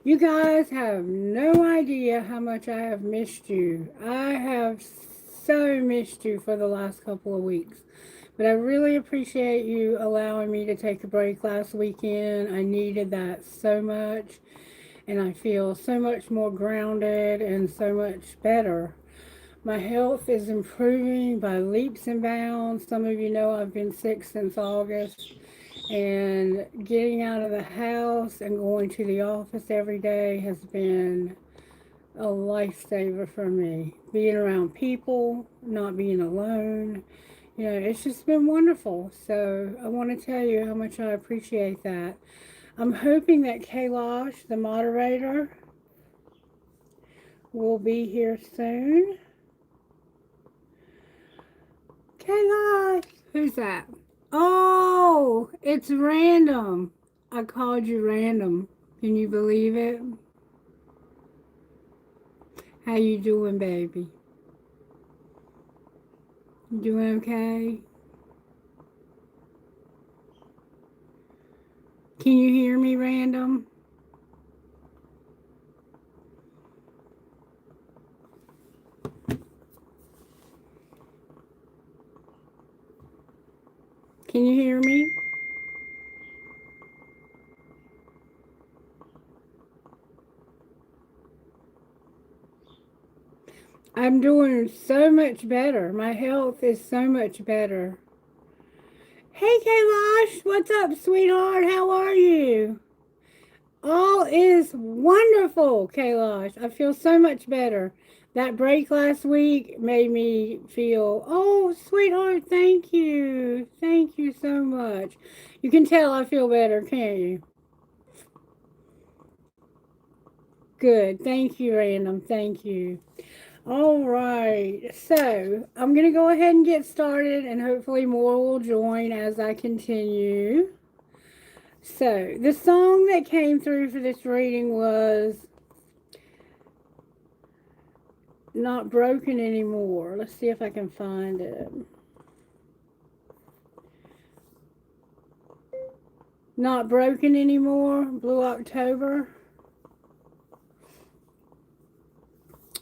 You guys have no idea how much I have missed you. I have so missed you for the last couple of weeks. But I really appreciate you allowing me to take a break last weekend. I needed that so much. And I feel so much more grounded and so much better. My health is improving by leaps and bounds. Some of you know I've been sick since August. And getting out of the house and going to the office every day has been a lifesaver for me. Being around people, not being alone, it's just been wonderful. So I want to tell you how much I appreciate that. I'm hoping that Kailash, the moderator, will be here soon. Kailash! Who's that? Oh, it's random. I called you random. Can you believe it? How you doing, baby? You doing okay? Can you hear me, random? Can you hear me? I'm doing so much better. My health is so much better. Hey, Kailash, what's up, sweetheart? How are you? All is wonderful, Kailash. I feel so much better. That break last week made me feel, oh, sweetheart, thank you. Thank you so much. You can tell I feel better, can't you? Good. Thank you, Random. Thank you. All right. So I'm going to go ahead and get started, and hopefully more will join as I continue. So the song that came through for this reading was Not Broken Anymore. Let's see if I can find it. Not Broken Anymore, Blue October.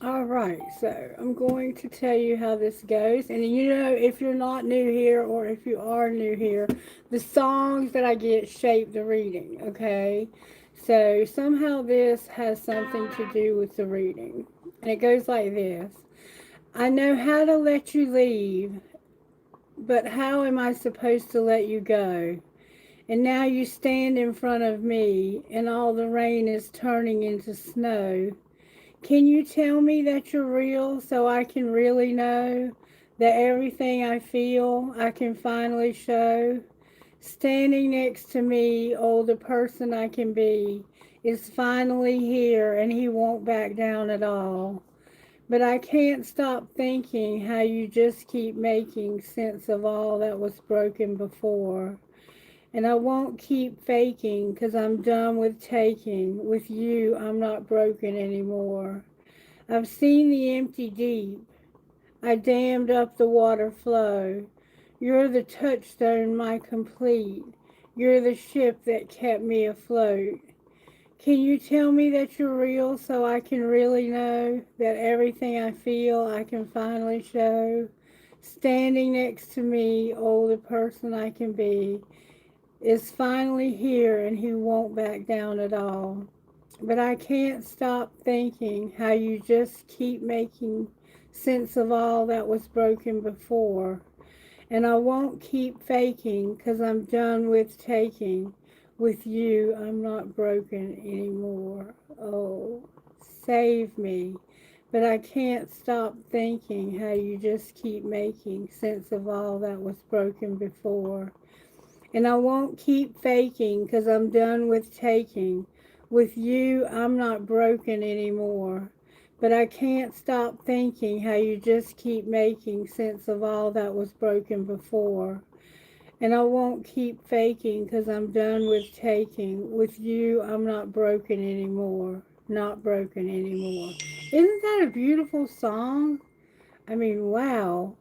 All right, so I'm going to tell you how this goes. And if you're not new here or if you are new here, the songs that I get shape the reading, okay? So somehow this has something to do with the reading. And it goes like this. I know how to let you leave, but how am I supposed to let you go? And now you stand in front of me, and all the rain is turning into snow. Can you tell me that you're real so I can really know that everything I feel I can finally show? Standing next to me, oh, the person I can be is finally here and he won't back down at all. But I can't stop thinking how you just keep making sense of all that was broken before. And I won't keep faking 'cause I'm done with taking. With you, I'm not broken anymore. I've seen the empty deep. I dammed up the water flow. You're the touchstone, my complete. You're the ship that kept me afloat. Can you tell me that you're real so I can really know that everything I feel I can finally show? Standing next to me, oh, the person I can be is finally here and he won't back down at all. But I can't stop thinking how you just keep making sense of all that was broken before. And I won't keep faking 'cause I'm done with taking. With you, I'm not broken anymore. Oh, save me. But I can't stop thinking how you just keep making sense of all that was broken before. And I won't keep faking 'cause I'm done with taking. With you, I'm not broken anymore. But I can't stop thinking how you just keep making sense of all that was broken before. And I won't keep faking 'cause I'm done with taking. With you, I'm not broken anymore. Not broken anymore. Isn't that a beautiful song? I mean, wow.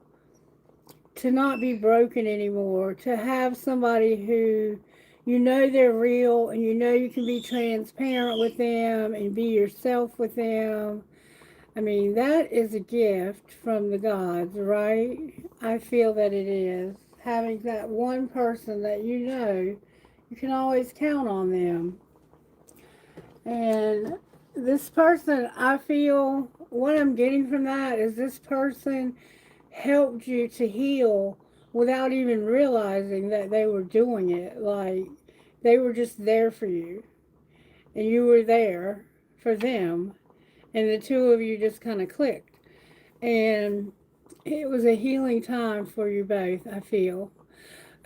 To not be broken anymore. To have somebody who You know they're real, and you know you can be transparent with them and be yourself with them. I mean, that is a gift from the gods, right? I feel that it is. Having that one person that you know, you can always count on them. And this person, I feel, what I'm getting from that is this person helped you to heal without even realizing that they were doing it. Like, they were just there for you, and you were there for them, and the two of you just kind of clicked. And it was a healing time for you both, I feel.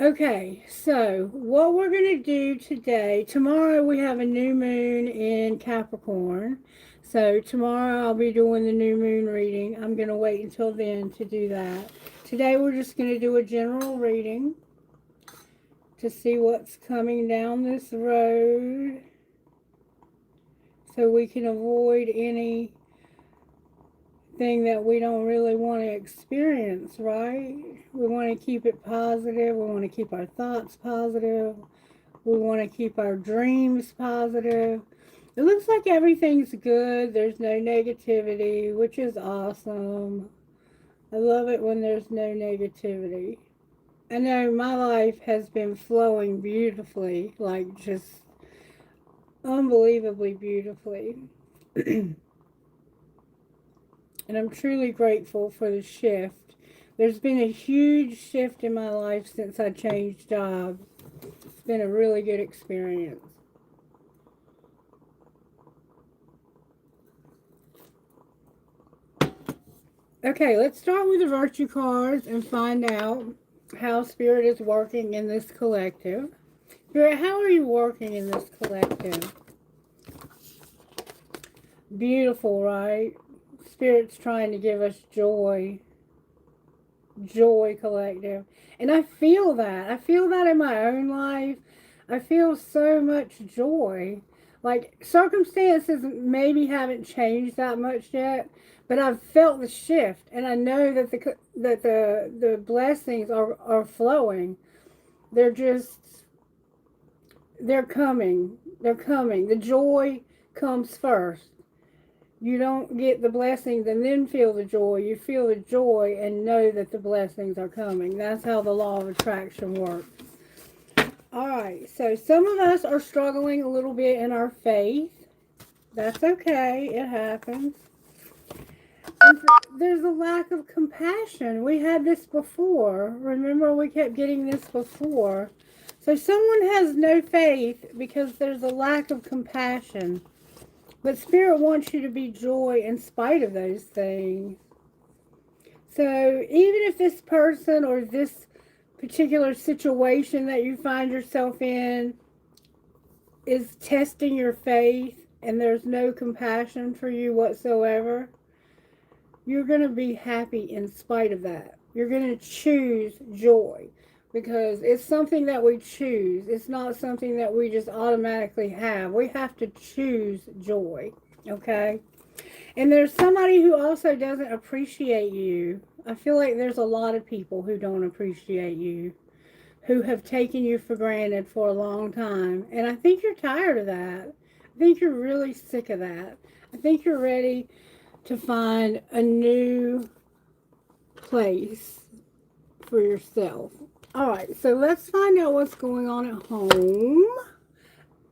Okay, so what we're going to do today, tomorrow we have a new moon in Capricorn. So tomorrow I'll be doing the new moon reading. I'm going to wait until then to do that. Today we're just going to do a general reading to see what's coming down this road so we can avoid anything that we don't really want to experience, right? We want to keep it positive. We want to keep our thoughts positive. We want to keep our dreams positive. It looks like everything's good. There's no negativity, which is awesome. I love it when there's no negativity. I know my life has been flowing beautifully, like just unbelievably beautifully. And I'm truly grateful for the shift. There's been a huge shift in my life since I changed jobs. It's been a really good experience. Okay, let's start with the virtue cards and find out how Spirit is working in this collective. Spirit, how are you working in this collective? Beautiful, right? Spirit's trying to give us joy. Joy collective. And I feel that. I feel that in my own life. I feel so much joy. Like, circumstances maybe haven't changed that much yet, but I've felt the shift, and I know that the blessings are flowing. They're just, they're coming. They're coming. The joy comes first. You don't get the blessings and then feel the joy. You feel the joy and know that the blessings are coming. That's how the law of attraction works. All right, so some of us are struggling a little bit in our faith. That's okay. It happens. And there's a lack of compassion. We had this before. Remember, we kept getting this before. So someone has no faith because there's a lack of compassion. But Spirit wants you to be joy in spite of those things. So even if this person or this particular situation that you find yourself in is testing your faith and there's no compassion for you whatsoever, you're going to be happy in spite of that. You're going to choose joy because it's something that we choose. It's not something that we just automatically have. We have to choose joy, okay? And there's somebody who also doesn't appreciate you. I feel like there's a lot of people who don't appreciate you, who have taken you for granted for a long time. And I think you're tired of that. I think you're really sick of that. I think you're ready to find a new place for yourself. All right, so let's find out what's going on at home.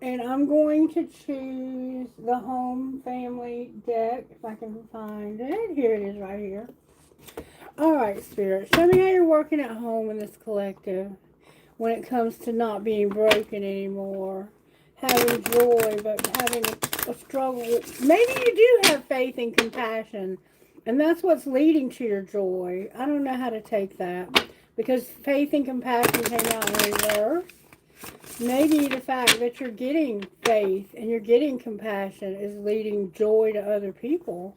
And I'm going to choose the home family deck, if I can find it. Here it is right here. All right, Spirit, show me how you're working at home in this collective when it comes to not being broken anymore, having joy, but having a struggle. Maybe you do have faith and compassion, and that's what's leading to your joy. I don't know how to take that, because faith and compassion came out in reverse. Maybe the fact that you're getting faith and you're getting compassion is leading joy to other people.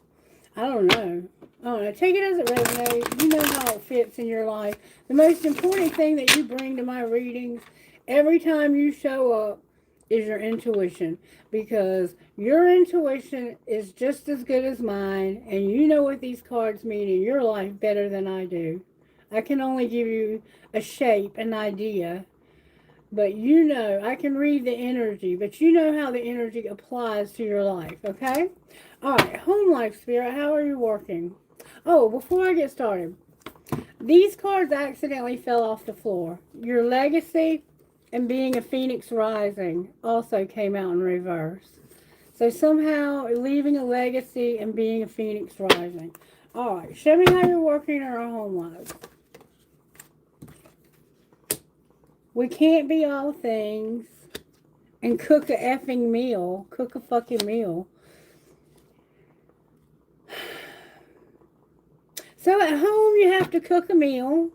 I don't know. Take it as it resonates. You know how it fits in your life. The most important thing that you bring to my readings every time you show up is your intuition. Because your intuition is just as good as mine. And you know what these cards mean in your life better than I do. I can only give you a shape, an idea. But you know, I can read the energy, but you know how the energy applies to your life, okay? All right, home life spirit, how are you working? Oh, before I get started, these cards accidentally fell off the floor. Your legacy and being a phoenix rising also came out in reverse. So somehow leaving a legacy and being a phoenix rising. All right, show me how you're working in our home life. We can't be all things and cook a effing meal. Cook a fucking meal. So at home you have to cook a meal.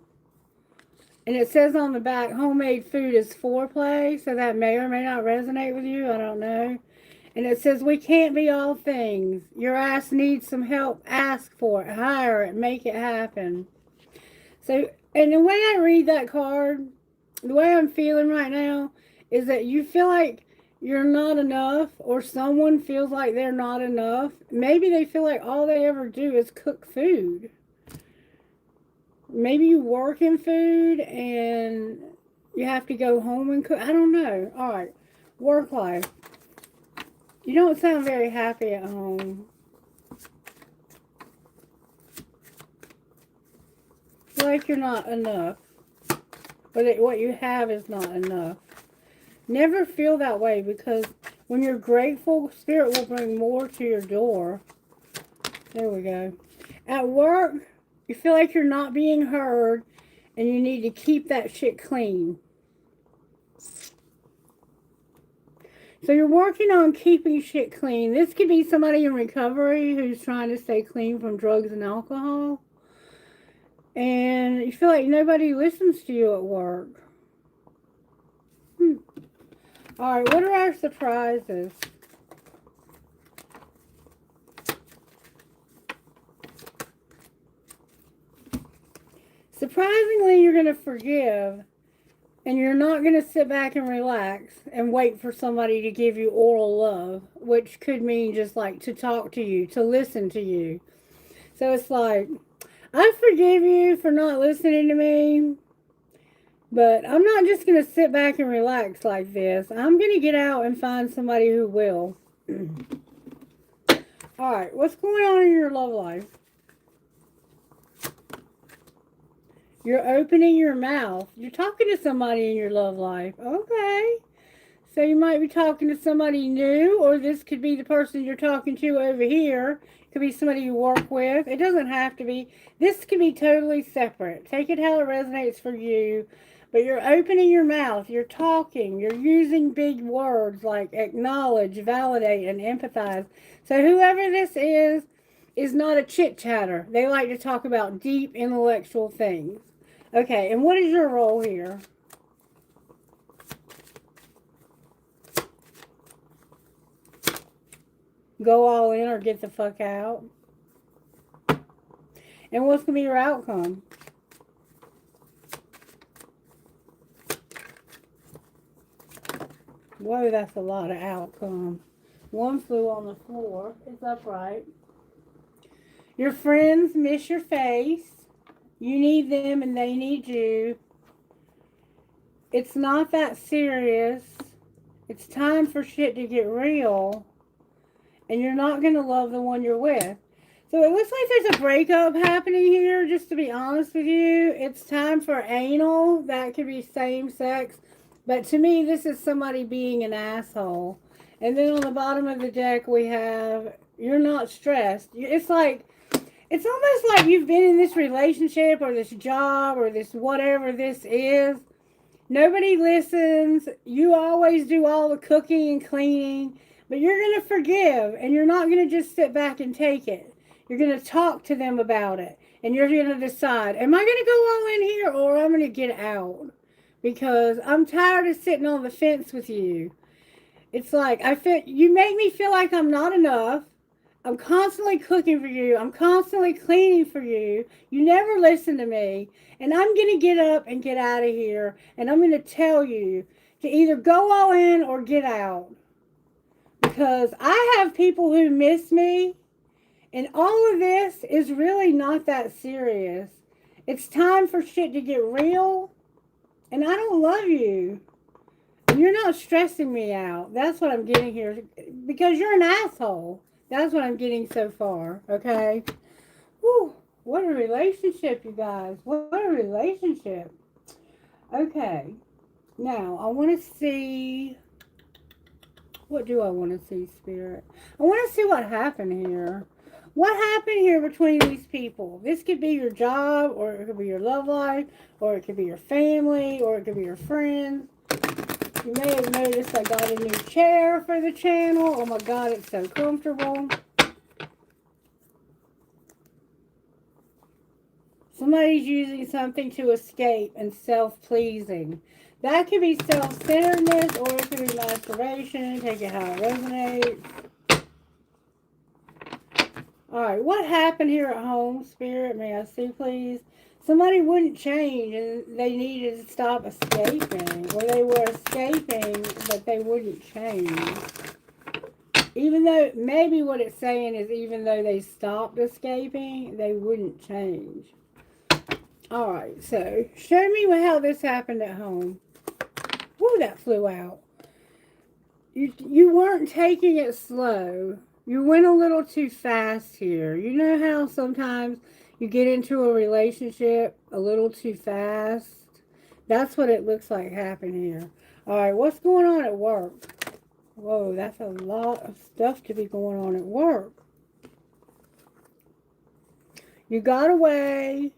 And it says on the back, homemade food is foreplay. So that may or may not resonate with you. I don't know. And it says, we can't be all things. Your ass needs some help. Ask for it. Hire it. Make it happen. So, and the way I read that card, the way I'm feeling right now, is that you feel like you're not enough, or someone feels like they're not enough. Maybe they feel like all they ever do is cook food. Maybe you work in food and you have to go home and cook. I don't know. All right. Work life. You don't sound very happy at home. Like you're not enough. But what you have is not enough. Never feel that way, because when you're grateful, Spirit will bring more to your door. There we go. At work, you feel like you're not being heard and you need to keep that shit clean. So you're working on keeping shit clean. This could be somebody in recovery who's trying to stay clean from drugs and alcohol. And you feel like nobody listens to you at work. Alright, what are our surprises? Surprisingly, you're going to forgive. And you're not going to sit back and relax and wait for somebody to give you oral love, which could mean just like to talk to you, to listen to you. So it's like, I forgive you for not listening to me, but I'm not just going to sit back and relax like this. I'm going to get out and find somebody who will. All right, what's going on in your love life? You're opening your mouth. You're talking to somebody in your love life. Okay. So you might be talking to somebody new, or this could be the person you're talking to over here. It could be somebody you work with. It doesn't have to be. This could be totally separate. Take it how it resonates for you. But you're opening your mouth. You're talking. You're using big words like acknowledge, validate, and empathize. So whoever this is not a chit-chatter. They like to talk about deep intellectual things. Okay, and what is your role here? Go all in or get the fuck out? And what's going to be your outcome? Whoa, that's a lot of outcome. One flew on the floor. It's upright. Your friends miss your face. You need them and they need you. It's not that serious. It's time for shit to get real. And you're not going to love the one you're with. So it looks like there's a breakup happening here, just to be honest with you. It's time for anal. That could be same sex. But to me, this is somebody being an asshole. And then on the bottom of the deck, we have, you're not stressed. It's like, it's almost like you've been in this relationship or this job or this whatever this is. Nobody listens. You always do all the cooking and cleaning. But you're going to forgive, and you're not going to just sit back and take it. You're going to talk to them about it. And you're going to decide, am I going to go all in here or I'm going to get out? Because I'm tired of sitting on the fence with you. It's like, you make me feel like I'm not enough. I'm constantly cooking for you. I'm constantly cleaning for you. You never listen to me. And I'm going to get up and get out of here. And I'm going to tell you to either go all in or get out. Because I have people who miss me. And all of this is really not that serious. It's time for shit to get real. And I don't love you. You're not stressing me out. That's what I'm getting here. Because you're an asshole. That's what I'm getting so far. Okay? Whew. What a relationship, you guys. What a relationship. Okay. Now, I want to see... What do I want to see, Spirit? I want to see what happened here. What happened here between these people? This could be your job, or it could be your love life, or it could be your family, or it could be your friends. You may have noticed I got a new chair for the channel. Oh my God, it's so comfortable. Somebody's using something to escape and self-pleasing. That could be self-centeredness, or it could be masturbation. Take it how it resonates. Alright, what happened here at home, Spirit? May I see, please? Somebody wouldn't change, and they needed to stop escaping. Or they were escaping, but they wouldn't change. Even though, maybe what it's saying is even though they stopped escaping, they wouldn't change. Alright, so show me how this happened at home. Woo, that flew out. You weren't taking it slow. You went a little too fast here. You know how sometimes you get into a relationship a little too fast? That's what it looks like happened here. Alright, what's going on at work? Whoa, that's a lot of stuff to be going on at work. You got away.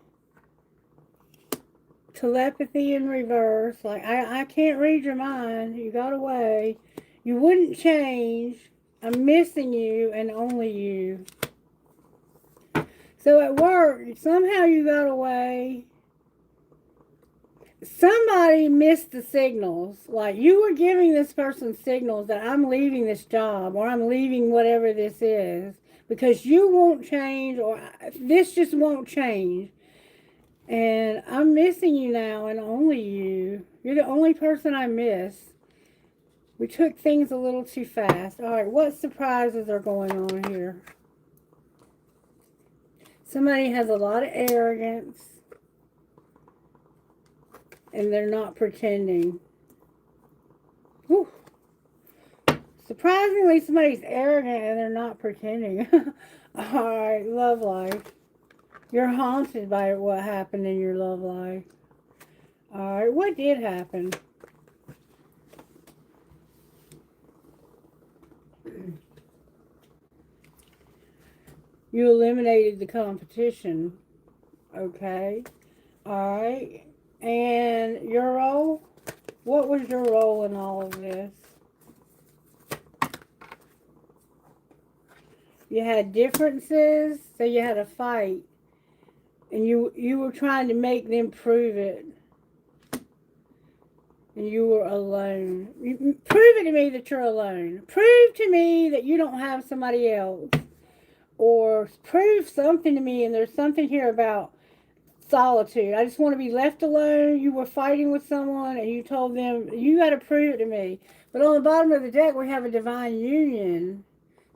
Telepathy in reverse. Like, I can't read your mind. You got away. You wouldn't change. I'm missing you and only you. So at work, somehow you got away. Somebody missed the signals. Like, you were giving this person signals that I'm leaving this job, or I'm leaving whatever this is, because you won't change, or this just won't change. And I'm missing you now and only you. You're the only person I miss. We took things a little too fast. Alright, what surprises are going on here? Somebody has a lot of arrogance. And they're not pretending. Whew. Surprisingly, somebody's arrogant and they're not pretending. Alright, love life. You're haunted by what happened in your love life. Alright, what did happen? You eliminated the competition. Okay. Alright. And your role? What was your role in all of this? You had differences, so you had a fight. And you were trying to make them prove it. And you were alone. Prove it to me that you're alone. Prove to me that you don't have somebody else. Or prove something to me, and there's something here about solitude. I just want to be left alone. You were fighting with someone, and you told them, you got to prove it to me. But on the bottom of the deck, we have a divine union.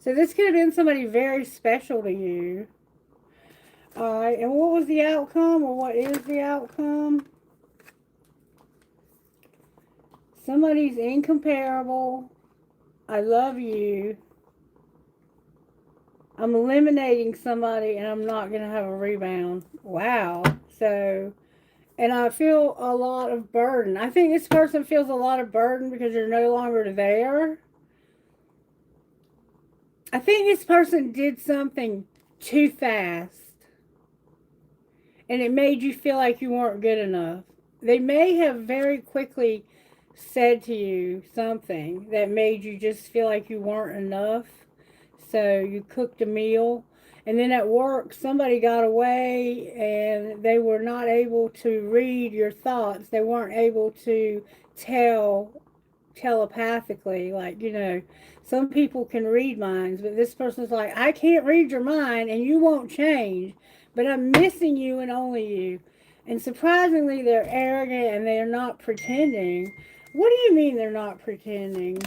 So this could have been somebody very special to you. Alright, and what was the outcome, or what is the outcome? Somebody's incomparable. I love you. I'm eliminating somebody and I'm not going to have a rebound. Wow. So, and I feel a lot of burden. I think this person feels a lot of burden because you're no longer there. I think this person did something too fast. And it made you feel like you weren't good enough. They may have very quickly said to you something that made you just feel like you weren't enough. So you cooked a meal, and then at work somebody got away and they were not able to read your thoughts. They weren't able to tell telepathically, like, you know, some people can read minds, but this person's like, I can't read your mind and you won't change, but I'm missing you and only you. And surprisingly, they're arrogant and they're not pretending. What do you mean they're not pretending?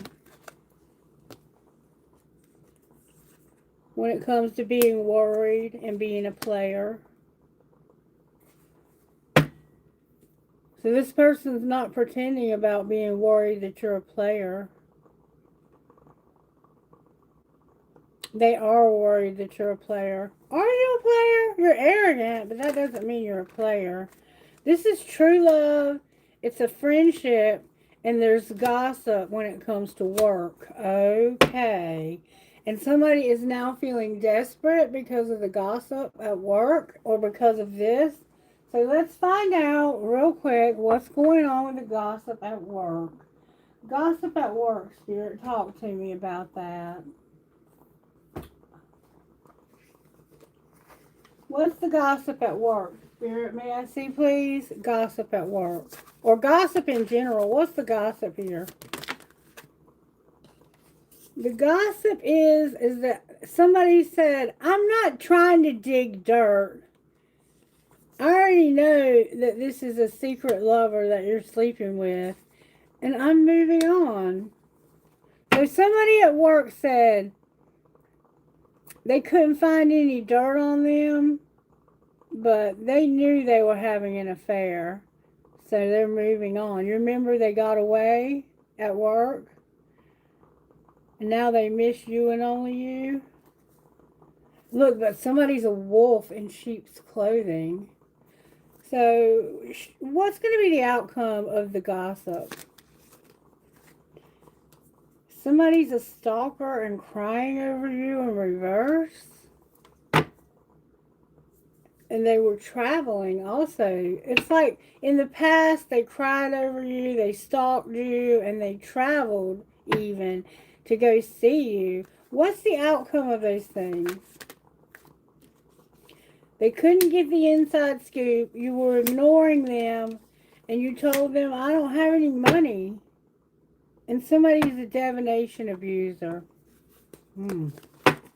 When it comes to being worried and being a player. So this person's not pretending about being worried that you're a player. They are worried that you're a player. Are you a player? You're arrogant, but that doesn't mean you're a player. This is true love. It's a friendship, and there's gossip when it comes to work. Okay. And somebody is now feeling desperate because of the gossip at work or because of this. So let's find out real quick what's going on with the gossip at work. Gossip at work, Spirit. Talk to me about that. What's the gossip at work? Spirit, may I see, please? Gossip at work. Or gossip in general. What's the gossip here? The gossip is that somebody said, I'm not trying to dig dirt. I already know that this is a secret lover that you're sleeping with. And I'm moving on. So somebody at work said they couldn't find any dirt on them, but they knew they were having an affair. So they're moving on. You remember they got away at work? And now they miss you and only you? Look, but somebody's a wolf in sheep's clothing. So what's going to be the outcome of the gossip? Somebody's a stalker and crying over you in reverse. And they were traveling also. It's like in the past they cried over you, they stalked you, and they traveled even to go see you. What's the outcome of those things? They couldn't get the inside scoop. You were ignoring them, and you told them, I don't have any money. And somebody's a divination abuser.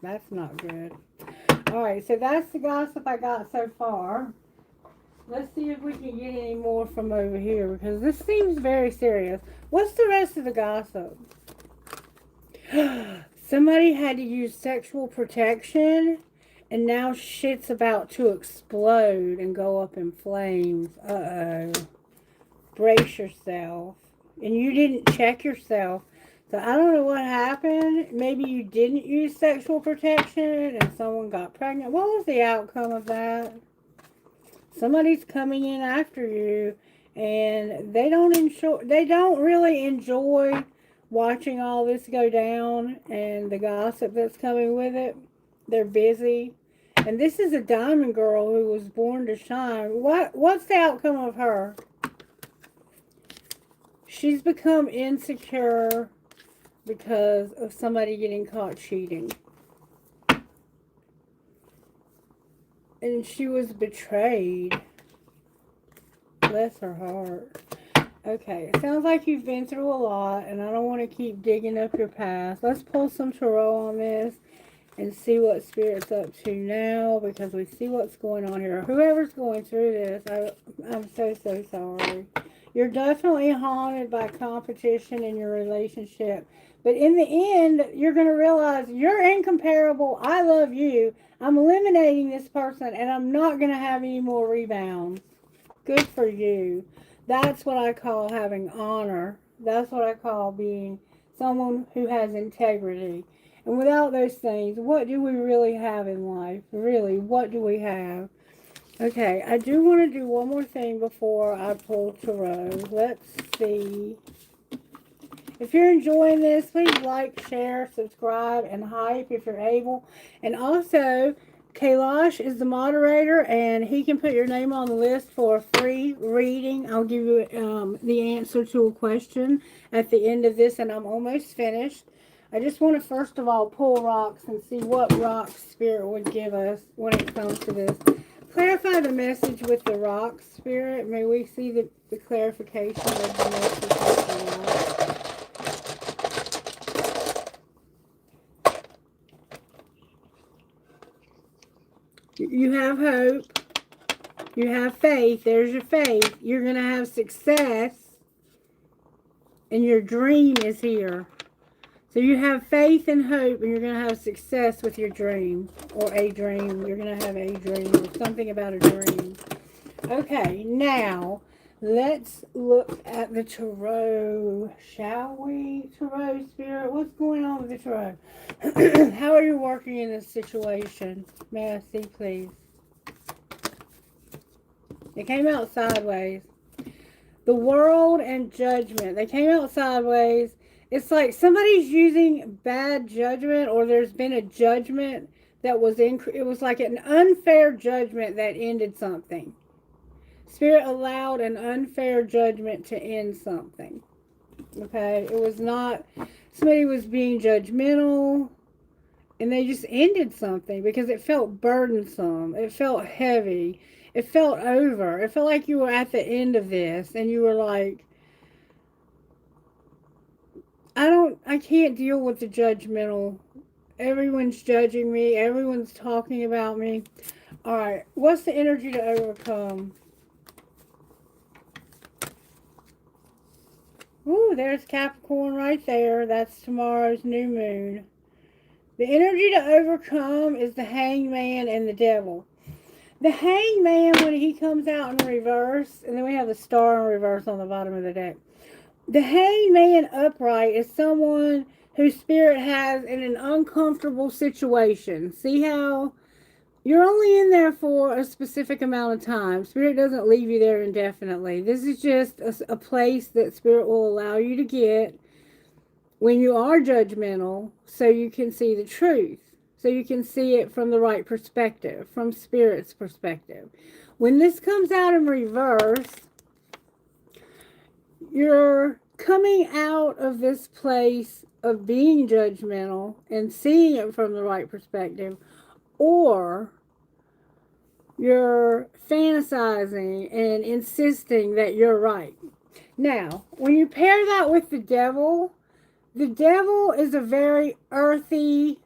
That's not good. Alright, so that's the gossip I got so far. Let's see if we can get any more from over here, because this seems very serious. What's the rest of the gossip? Somebody had to use sexual protection, and now shit's about to explode and go up in flames. Uh-oh. Brace yourself. And you didn't check yourself. So I don't know what happened. Maybe you didn't use sexual protection and someone got pregnant. What was the outcome of that? Somebody's coming in after you, and they don't really enjoy watching all this go down and the gossip that's coming with it. They're busy. And this is a diamond girl who was born to shine. What's the outcome of her? She's become insecure because of somebody getting caught cheating. And she was betrayed. Bless her heart. Okay, it sounds like you've been through a lot, and I don't want to keep digging up your past. Let's pull some tarot on this and see what Spirit's up to now, because we see what's going on here. Whoever's going through this, I'm so sorry. You're definitely haunted by competition in your relationship. But in the end, you're going to realize you're incomparable. I love you. I'm eliminating this person, and I'm not going to have any more rebounds. Good for you. That's what I call having honor. That's what I call being someone who has integrity. And without those things, what do we really have in life? Really, what do we have? Okay, I do want to do one more thing before I pull tarot. Let's see. If you're enjoying this, please like, share, subscribe, and hype if you're able. And also, Kailash is the moderator, and he can put your name on the list for a free reading. I'll give you the answer to a question at the end of this, and I'm almost finished. I just want to first of all pull rocks and see what rock Spirit would give us when it comes to this. Clarify the message with the rock, Spirit. May we see the clarification of the message with the rock. You have hope. You have faith. There's your faith. You're going to have success. And your dream is here. So you have faith and hope, and you're going to have success with your dream. Or a dream. You're going to have a dream. Or something about a dream. Okay, now, Let's look at the tarot, shall we? Tarot Spirit, what's going on with the tarot? How are you working in this situation? May I see, please? It came out sideways. The world and judgment. They came out sideways. It's like somebody's using bad judgment, or there's been a judgment that was it was like an unfair judgment that ended something. Spirit allowed an unfair judgment to end something. Okay? It was not, somebody was being judgmental, and they just ended something because it felt burdensome. It felt heavy. It felt over. It felt like you were at the end of this, and you were like, I can't deal with the judgmental. Everyone's judging me. Everyone's talking about me. All right. What's the energy to overcome? Ooh, there's Capricorn right there. That's tomorrow's new moon. The energy to overcome is the Hangman and the Devil. The Hangman, when he comes out in reverse, and then we have the star in reverse on the bottom of the deck. The Hangman upright is someone whose spirit has in an uncomfortable situation. See how you're only in there for a specific amount of time. Spirit doesn't leave you there indefinitely. This is just a place that Spirit will allow you to get when you are judgmental, so you can see the truth. So you can see it from the right perspective, from Spirit's perspective. When this comes out in reverse, you're coming out of this place of being judgmental and seeing it from the right perspective, or you're fantasizing and insisting that you're right. Now, when you pair that with the devil is a very earthy,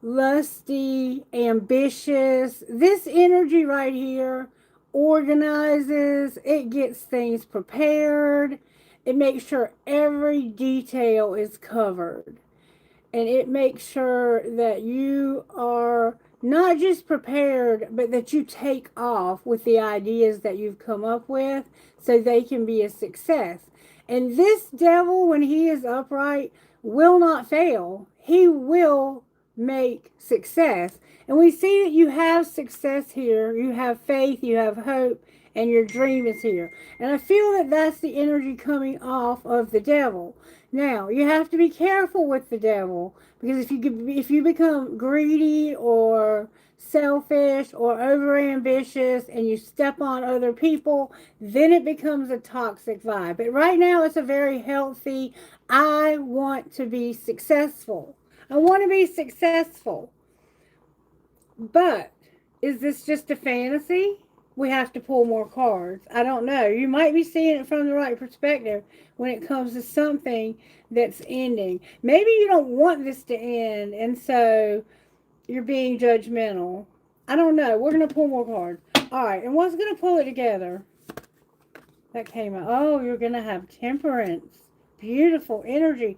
lusty, ambitious. This energy right here organizes, it gets things prepared, it makes sure every detail is covered, and it makes sure that you are not just prepared, but that you take off with the ideas that you've come up with so they can be a success. And this devil, when he is upright, will not fail. He will make success. And we see that you have success here. You have faith, you have hope, and your dream is here. And I feel that that's the energy coming off of the devil. Now, you have to be careful with the devil, because if you become greedy or selfish or overambitious and you step on other people, then it becomes a toxic vibe. But right now it's a very healthy, I want to be successful. I want to be successful. But is this just a fantasy? We have to pull more cards. I don't know. You might be seeing it from the right perspective when it comes to something that's ending. Maybe you don't want this to end, and so you're being judgmental. I don't know. We're going to pull more cards. All right. And what's going to pull it together? That came out. Oh, you're going to have temperance. Beautiful energy.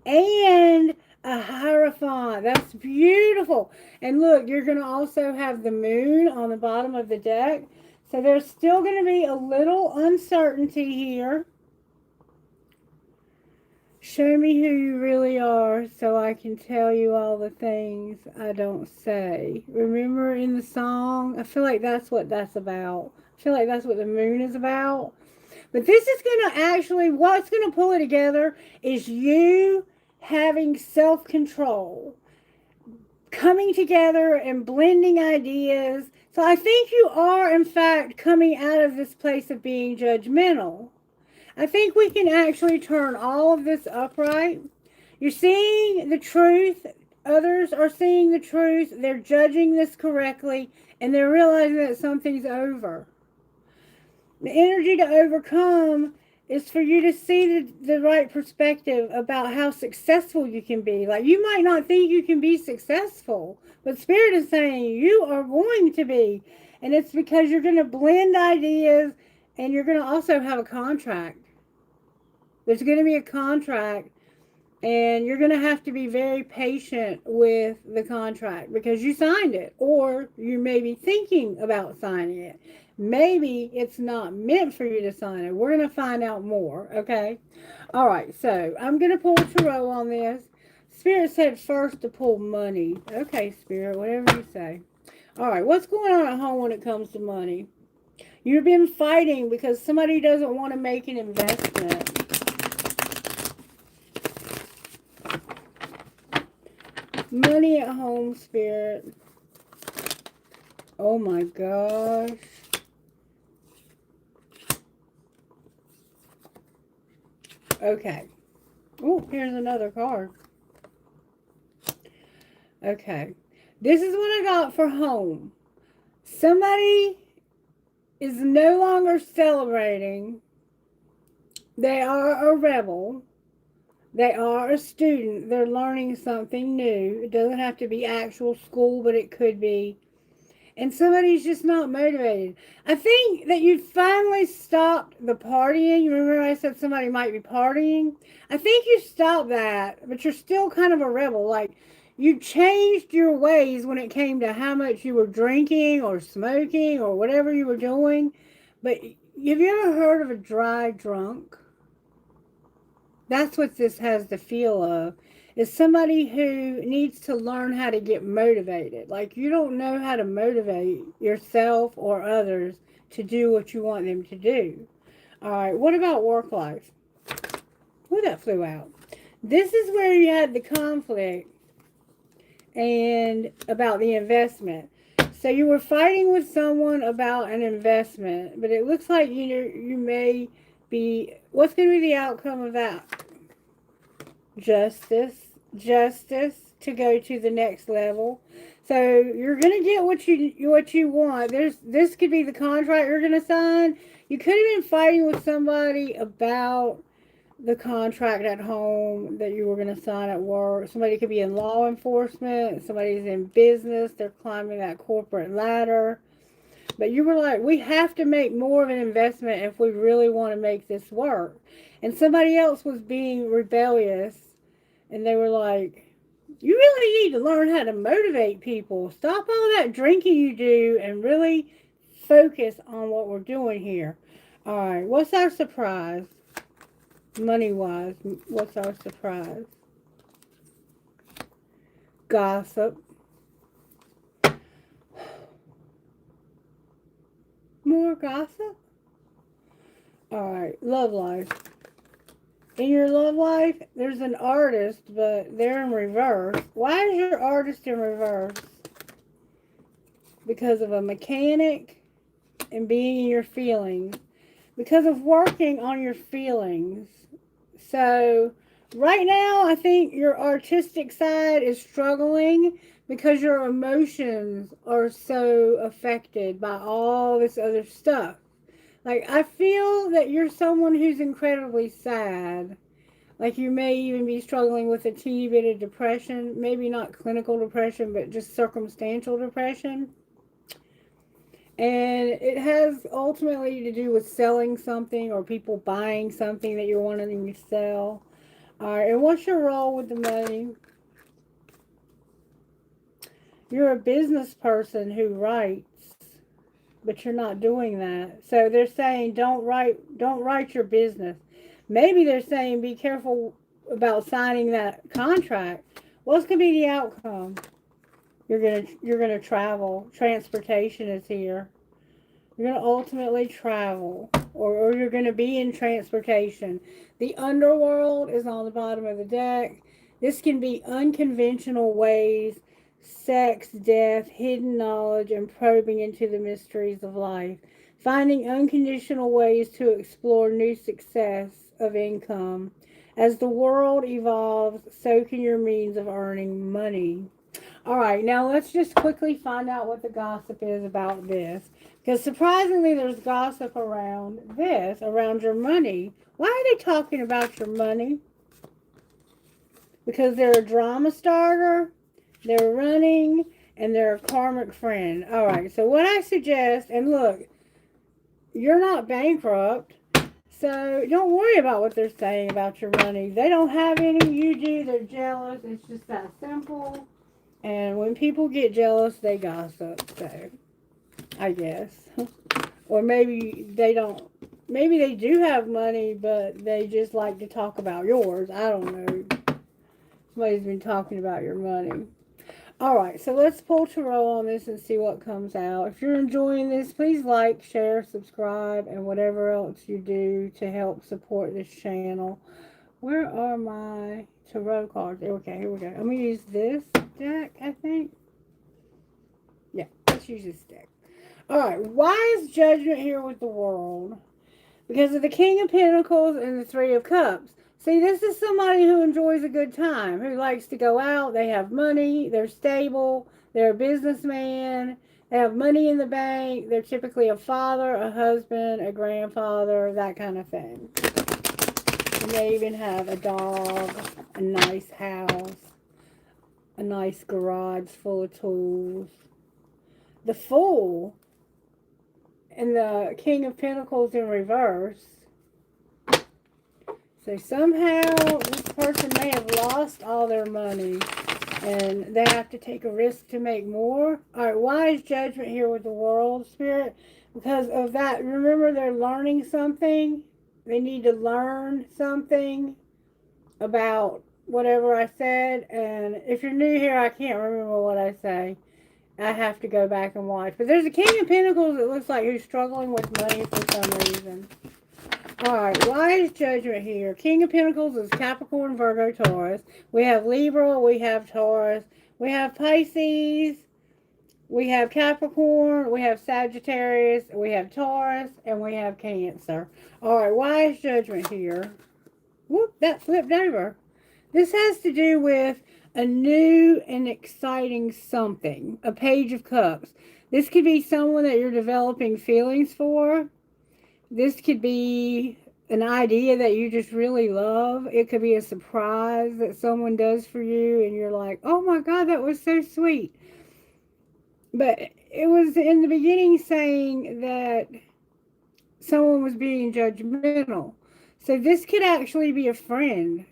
And a Hierophant. That's beautiful. And look, you're going to also have the moon on the bottom of the deck. So there's still going to be a little uncertainty here. Show me who you really are so I can tell you all the things I don't say. Remember in the song? I feel like that's what that's about. I feel like that's what the moon is about. But this is going to actually, what's going to pull it together is you having self-control, coming together and blending ideas. So I think you are, in fact, coming out of this place of being judgmental. I think we can actually turn all of this upright. You're seeing the truth. Others are seeing the truth. They're judging this correctly, and they're realizing that something's over. The energy to overcome is for you to see the right perspective about how successful you can be. Like, you might not think you can be successful, but Spirit is saying you are going to be. And it's because you're going to blend ideas, and you're going to also have a contract. There's going to be a contract And you're going to have to be very patient with the contract because you signed it, or you may be thinking about signing it. Maybe it's not meant for you to sign it. We're going to find out more, okay? All right, so I'm going to pull tarot on this. Spirit said first to pull money. Okay, Spirit, whatever you say. All right, what's going on at home when it comes to money? You've been fighting because somebody doesn't want to make an investment. Money at home, Spirit. Oh my gosh. Okay. Oh, here's another card. Okay. This is what I got for home. Somebody is no longer celebrating. They are a rebel. They are a student. They're learning something new. It doesn't have to be actual school, but it could be. And somebody's just not motivated. I think that you finally stopped the partying. You remember I said somebody might be partying? I think you stopped that, but you're still kind of a rebel. Like, you changed your ways when it came to how much you were drinking or smoking or whatever you were doing. But have you ever heard of a dry drunk? That's what this has the feel of. Is somebody who needs to learn how to get motivated. Like, you don't know how to motivate yourself or others to do what you want them to do. All right, what about work life? Oh, that flew out. This is where you had the conflict and about the investment. So you were fighting with someone about an investment, but it looks like you may be, what's going to be the outcome of that? Justice to go to the next level. So you're gonna get what you want. This could be the contract you're gonna sign. You could have been fighting with somebody about the contract at home that you were gonna sign at work. Somebody could be in law enforcement. Somebody's in business. They're climbing that corporate ladder. But you were like, we have to make more of an investment if we really want to make this work. And somebody else was being rebellious. And they were like, you really need to learn how to motivate people. Stop all that drinking you do and really focus on what we're doing here. All right, what's our surprise? Money-wise, what's our surprise? Gossip. More gossip? All right, love life. In your love life, there's an artist, but they're in reverse. Why is your artist in reverse? Because of a mechanic and being in your feelings. Because of working on your feelings. So, right now, I think your artistic side is struggling because your emotions are so affected by all this other stuff. Like, I feel that you're someone who's incredibly sad. Like, you may even be struggling with a teeny bit of depression. Maybe not clinical depression, but just circumstantial depression. And it has ultimately to do with selling something or people buying something that you're wanting to sell. All right, and what's your role with the money? You're a business person who writes. But you're not doing that. So they're saying don't write your business. Maybe they're saying be careful about signing that contract. What's going to be the outcome? You're gonna travel. Transportation is here. You're going to ultimately travel, or you're going to be in transportation. The underworld is on the bottom of the deck. This can be unconventional ways, sex, death, hidden knowledge, and probing into the mysteries of life. Finding unconditional ways to explore new success of income. As the world evolves, so can your means of earning money. All right, now let's just quickly find out what the gossip is about this. Because surprisingly, there's gossip around this, around your money. Why are they talking about your money? Because they're a drama starter, they're running, and they're a karmic friend. All right, so what I suggest, and look, you're not bankrupt. So don't worry about what they're saying about your money. They don't have any, you do, they're jealous. It's just that simple. And when people get jealous, they gossip. So, I guess. Or maybe they don't, maybe they do have money, but they just like to talk about yours. I don't know. Somebody's been talking about your money. Alright, so let's pull tarot on this and see what comes out. If you're enjoying this, please like, share, subscribe, and whatever else you do to help support this channel. Where are my tarot cards? Okay, here we go. I'm going to use this deck, I think. Yeah, let's use this deck. Alright, why is judgment here with the world? Because of the King of Pentacles and the Three of Cups. See, this is somebody who enjoys a good time, who likes to go out, they have money, they're stable, they're a businessman, they have money in the bank, they're typically a father, a husband, a grandfather, that kind of thing. And they even have a dog, a nice house, a nice garage full of tools. The Fool and the King of Pentacles in reverse. So somehow this person may have lost all their money and they have to take a risk to make more. Alright, why is judgment here with the world, Spirit? Because of that, remember they're learning something. They need to learn something about whatever I said. And if you're new here, I can't remember what I say. I have to go back and watch. But there's a King of Pentacles that looks like who's struggling with money for some reason. Alright, why is judgment here? King of Pentacles is Capricorn, Virgo, Taurus. We have Libra, we have Taurus, we have Pisces, we have Capricorn, we have Sagittarius, we have Taurus, and we have Cancer. Alright, why is judgment here? Whoop, that flipped over. This has to do with a new and exciting something. A Page of Cups. This could be someone that you're developing feelings for. This could be an idea that you just really love. It could be a surprise that someone does for you and you're like, oh my God, that was so sweet. But it was in the beginning saying that someone was being judgmental. So this could actually be a friend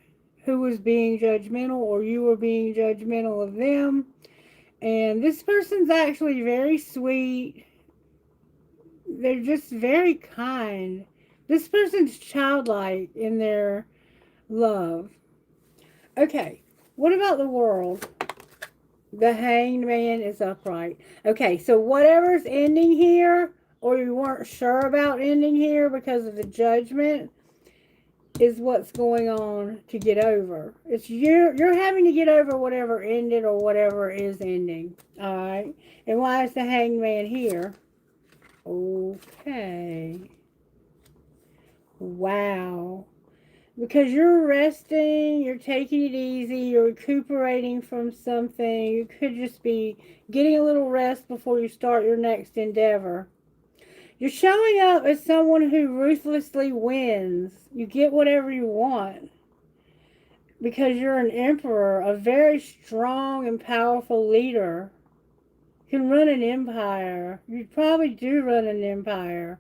who was being judgmental, or you were being judgmental of them. And this person's actually very sweet. They're just very kind. This person's childlike in their love. Okay, what about the world? The Hanged Man is upright. Okay, so whatever's ending here, or you weren't sure about ending here because of the judgment, is what's going on to get over. It's you're having to get over whatever ended or whatever is ending. Alright? And why is the Hanged Man here? Okay. Wow. Because you're resting, you're taking it easy, you're recuperating from something. You could just be getting a little rest before you start your next endeavor. You're showing up as someone who ruthlessly wins. You get whatever you want. Because you're an emperor, a very strong and powerful leader. You can run an empire. You probably do run an empire.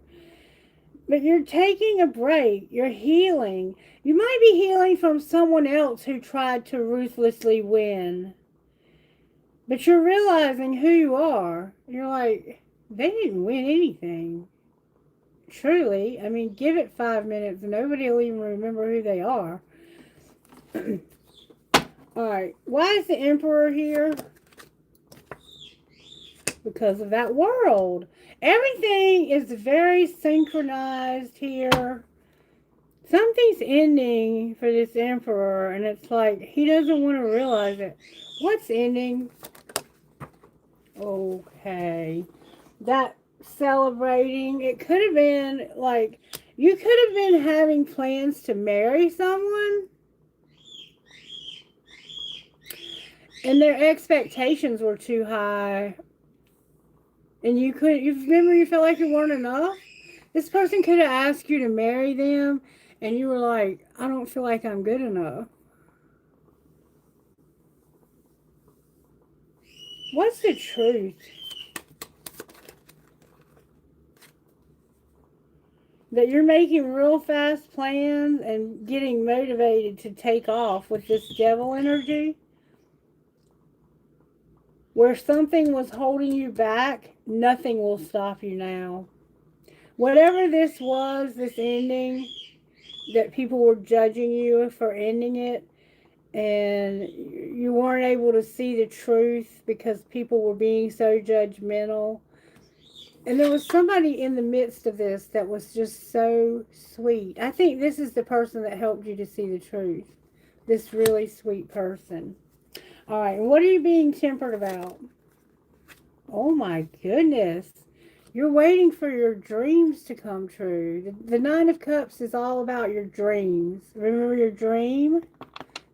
But you're taking a break. You're healing. You might be healing from someone else who tried to ruthlessly win. But you're realizing who you are. You're like, they didn't win anything. Truly. I mean, give it 5 minutes and nobody will even remember who they are. Alright. Why is the Emperor here? Because of that world. Everything is very synchronized here. Something's ending for this Emperor, and it's like he doesn't want to realize it. What's ending? Okay. That celebrating, it could have been like, you could have been having plans to marry someone, and their expectations were too high. And you remember you felt like you weren't enough? This person could have asked you to marry them, and you were like, I don't feel like I'm good enough. What's the truth? that you're making real fast plans and getting motivated to take off with this devil energy. Where something was holding you back, nothing will stop you now. Whatever this was, this ending, that people were judging you for ending it, and you weren't able to see the truth because people were being so judgmental. And there was somebody in the midst of this that was just so sweet. I think this is the person that helped you to see the truth. This really sweet person. All right, and what are you being tempered about? Oh my goodness. You're waiting for your dreams to come true. The Nine of Cups is all about your dreams. Remember your dream?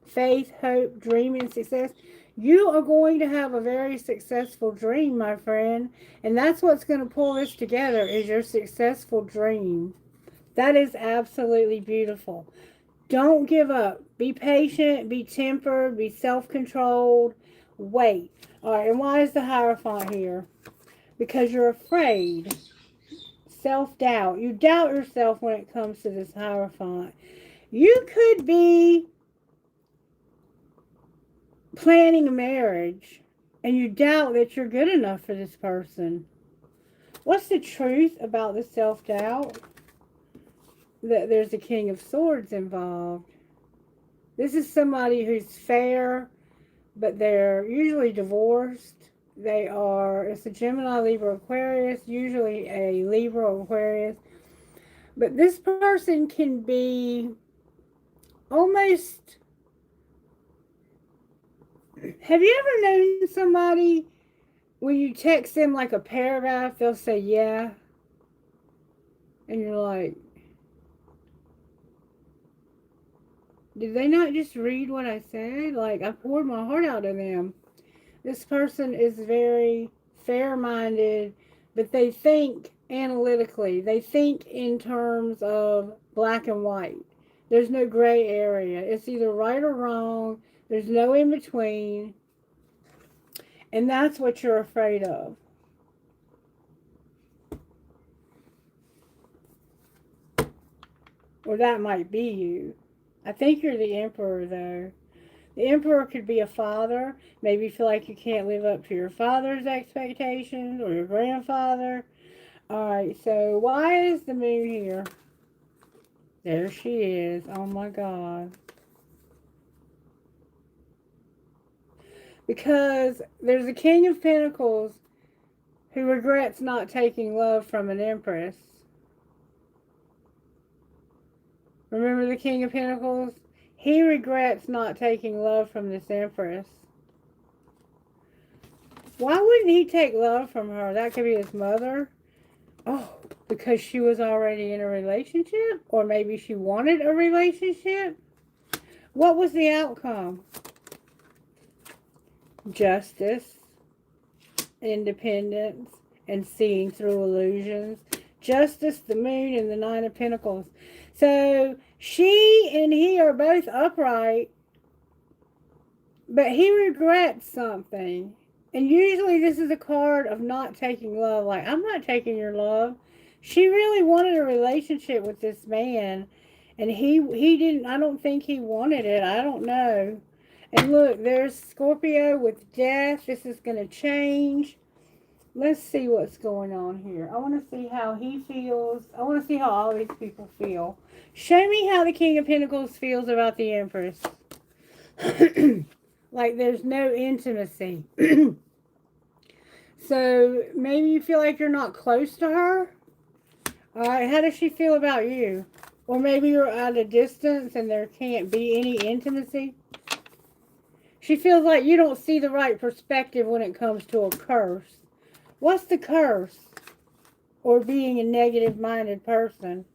Faith, hope, dream, and success. You are going to have a very successful dream, my friend. And that's what's going to pull this together is your successful dream. That is absolutely beautiful. Don't give up. Be patient, be tempered, be self-controlled. Wait. All right, and why is the Hierophant here? Because you're afraid. Self-doubt. You doubt yourself when it comes to this Hierophant. You could be planning a marriage and you doubt that you're good enough for this person. What's the truth about the self-doubt? That there's a King of Swords involved. This is somebody who's fair, but they're usually divorced. It's a Gemini, Libra, Aquarius, usually a Libra or Aquarius. But this person can be almost... Have you ever known somebody, when you text them like a paragraph, they'll say, yeah. And you're like, did they not just read what I said? Like, I poured my heart out to them. This person is very fair-minded, but they think analytically. They think in terms of black and white. There's no gray area. It's either right or wrong. There's no in between. And that's what you're afraid of. Or that might be you. I think you're the Emperor, though. The Emperor could be a father. Maybe you feel like you can't live up to your father's expectations or your grandfather. Alright, so why is the Moon here? There she is. Oh my God. Because there's a King of Pentacles who regrets not taking love from an Empress. Remember the King of Pentacles? He regrets not taking love from this Empress. Why wouldn't he take love from her? That could be his mother. Oh, because she was already in a relationship? Or maybe she wanted a relationship? What was the outcome? Justice, independence, and seeing through illusions. Justice, the Moon, and the Nine of Pentacles. So she and he are both upright, but he regrets something. And usually this is a card of not taking love. Like, I'm not taking your love. She really wanted a relationship with this man, and he didn't. I don't think he wanted it. I don't know. And look, there's Scorpio with death. This is going to change. Let's see what's going on here. I want to see how he feels. I want to see how all these people feel. Show me how the King of Pentacles feels about the Empress. Like there's no intimacy. So maybe you feel like you're not close to her. Alright, how does she feel about you? Or maybe you're at a distance and there can't be any intimacy. She feels like you don't see the right perspective when it comes to a curse. What's the curse? Or being a negative-minded person?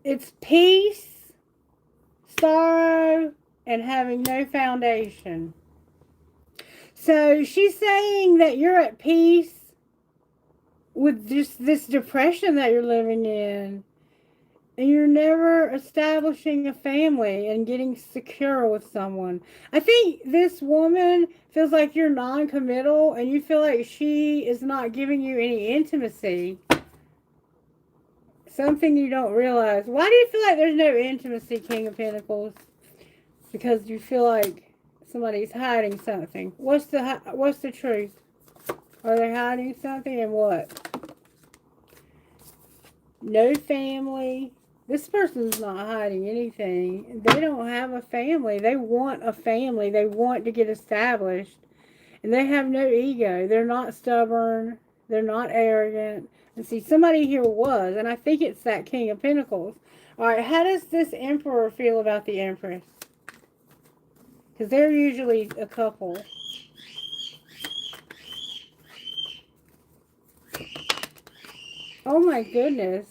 It's peace, sorrow, and having no foundation. So she's saying that you're at peace with just this depression that you're living in. And you're never establishing a family and getting secure with someone. I think this woman feels like you're non-committal and you feel like she is not giving you any intimacy. Something you don't realize. Why do you feel like there's no intimacy, King of Pentacles? Because you feel like somebody's hiding something. What's the truth? Are they hiding something, and what? No family. This person's not hiding anything. They don't have a family. They want a family. They want to get established. And they have no ego. They're not stubborn. They're not arrogant. And see, somebody here was, and I think it's that King of Pentacles. All right, how does this Emperor feel about the Empress? Because they're usually a couple. Oh my goodness.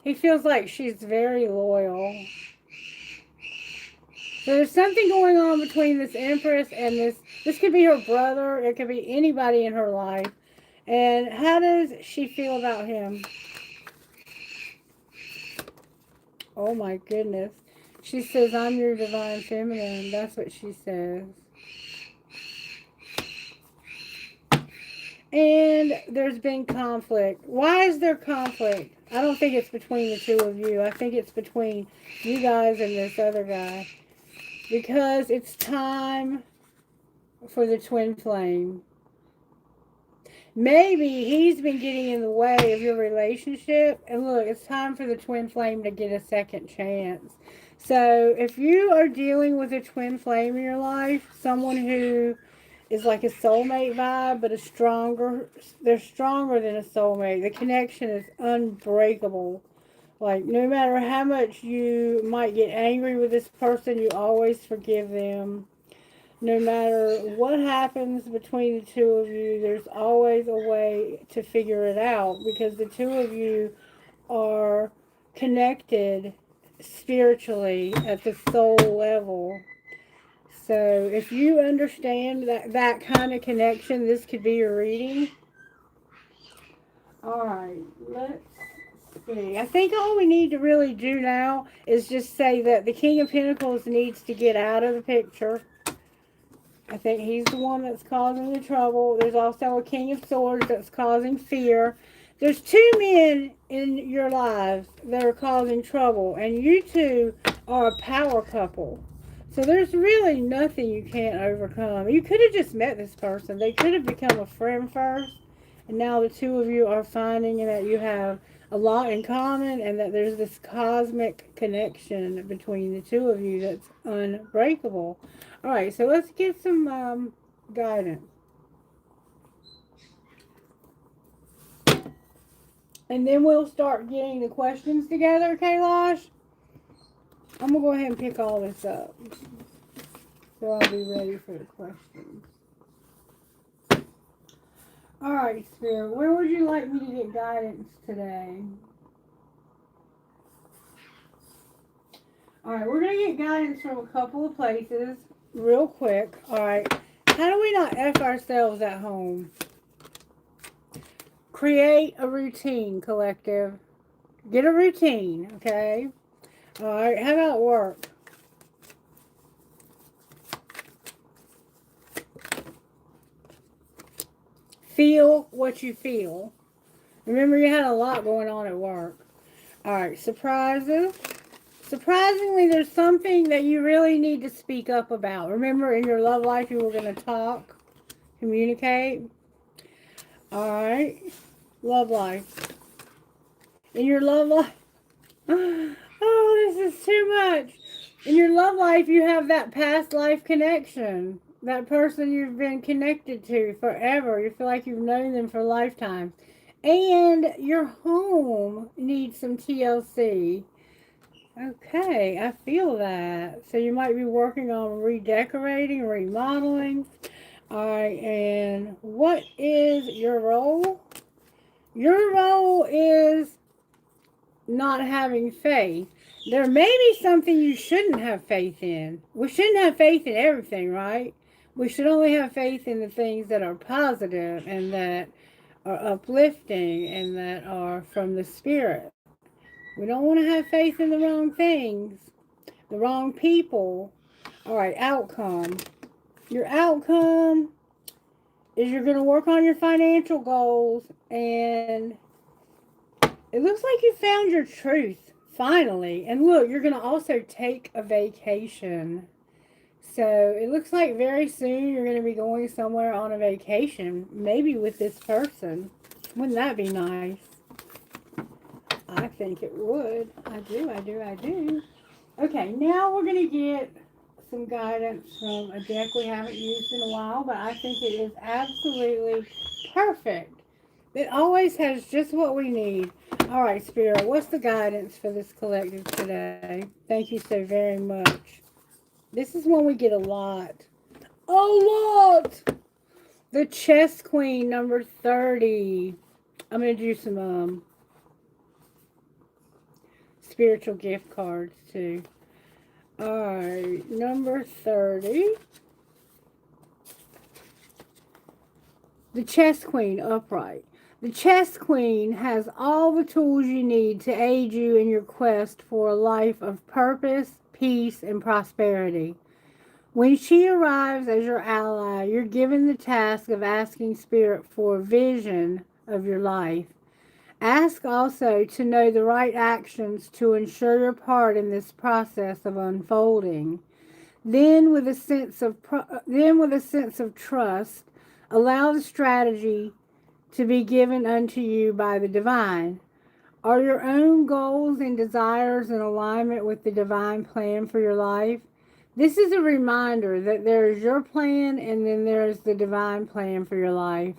He feels like she's very loyal. So there's something going on between this Empress and this could be her brother. It could be anybody in her life. And how does she feel about him? Oh my goodness. She says, I'm your divine feminine. That's what she says. And there's been conflict. Why is there conflict? I don't think it's between the two of you. I think it's between you guys and this other guy. Because it's time for the twin flame. Maybe he's been getting in the way of your relationship. And look, it's time for the twin flame to get a second chance. So if you are dealing with a twin flame in your life, someone who is like a soulmate vibe, but they're stronger than a soulmate. The connection is unbreakable. Like, no matter how much you might get angry with this person, you always forgive them. No matter what happens between the two of you, there's always a way to figure it out, because the two of you are connected spiritually at the soul level. So if you understand that kind of connection, this could be your reading. All right, let's see. I think all we need to really do now is just say that the King of Pentacles needs to get out of the picture. I think he's the one that's causing the trouble. There's also a King of Swords that's causing fear. There's two men in your lives that are causing trouble, and you two are a power couple. So there's really nothing you can't overcome. You could have just met this person. They could have become a friend first, and now the two of you are finding that you have a lot in common, and that there's this cosmic connection between the two of you that's unbreakable. All right, so let's get some guidance. And then we'll start getting the questions together, Kailash. I'm going to go ahead and pick all this up, so I'll be ready for the questions. All right, Spirit, where would you like me to get guidance today? All right, we're going to get guidance from a couple of places real quick. All right, how do we not F ourselves at home? Create a routine, collective. Get a routine, okay? All right, how about work? Feel what you feel. Remember, you had a lot going on at work. All right, surprises. Surprisingly, there's something that you really need to speak up about. Remember, in your love life, you were going to talk, communicate. All right, love life. In your love life, oh, this is too much. In your love life, you have that past life connection. That person you've been connected to forever. You feel like you've known them for lifetimes. And your home needs some TLC. Okay, I feel that. So you might be working on redecorating, remodeling. All right, and what is your role? Your role is not having faith. There may be something you shouldn't have faith in. We shouldn't have faith in everything, right? We should only have faith in the things that are positive and that are uplifting and that are from the Spirit. We don't want to have faith in the wrong things, the wrong people. All right, outcome. Your outcome is you're going to work on your financial goals, and It looks like you found your truth, finally. And look, you're going to also take a vacation. So it looks like very soon you're going to be going somewhere on a vacation, maybe with this person. Wouldn't that be nice? I think it would. I do. Okay, now we're going to get some guidance from a deck we haven't used in a while, but I think it is absolutely perfect. It always has just what we need. All right, Spirit, what's the guidance for this collective today? Thank you so very much. This is one we get a lot. A lot! The Chess Queen, number 30. I'm going to do some spiritual gift cards, too. Alright, number 30. The Chess Queen, upright. The Chess Queen has all the tools you need to aid you in your quest for a life of purpose, peace, and prosperity. When she arrives as your ally, you're given the task of asking Spirit for a vision of your life. Ask also to know the right actions to ensure your part in this process of unfolding. Then, with a sense of trust, allow the strategy to be given unto you by the divine. Are your own goals and desires in alignment with the divine plan for your life? This is a reminder that there is your plan and then there is the divine plan for your life.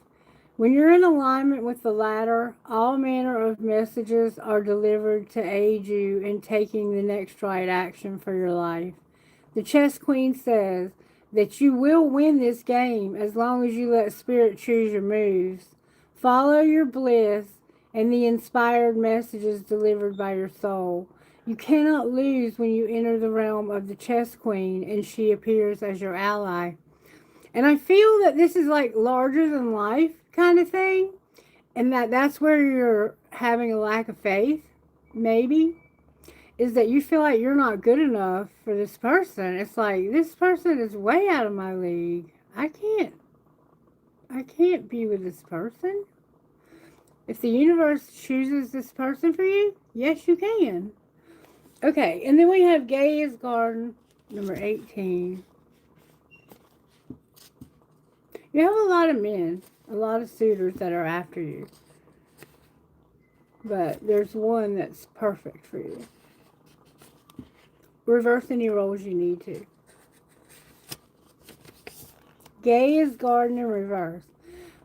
When you're in alignment with the latter, all manner of messages are delivered to aid you in taking the next right action for your life. The Chess Queen says that you will win this game as long as you let Spirit choose your moves. Follow your bliss and the inspired messages delivered by your soul. You cannot lose when you enter the realm of the Chess Queen and she appears as your ally. And I feel that this is like larger than life kind of thing. And that's where you're having a lack of faith, maybe, is that you feel like you're not good enough for this person. It's like, this person is way out of my league. I can't be with this person. If the universe chooses this person for you, yes, you can. Okay, and then we have Gaia's Garden, number 18. You have a lot of men, a lot of suitors that are after you. But there's one that's perfect for you. Reverse any roles you need to. Gaia's Garden in reverse.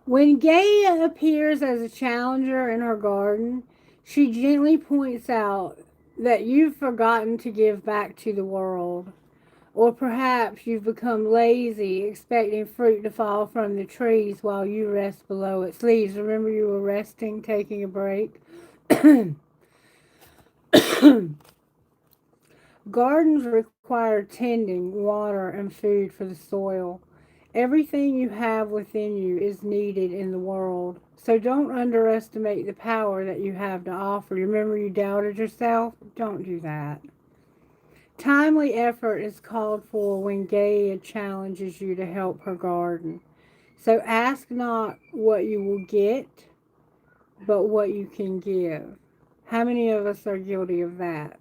When Gaia appears as a challenger in her garden, she gently points out that you've forgotten to give back to the world. Or perhaps you've become lazy, expecting fruit to fall from the trees while you rest below its leaves. Remember, you were resting, taking a break? Gardens require tending, water, and food for the soil. Everything you have within you is needed in the world. So don't underestimate the power that you have to offer. Remember, you doubted yourself? Don't do that. Timely effort is called for when Gaia challenges you to help her garden. So ask not what you will get, but what you can give. How many of us are guilty of that?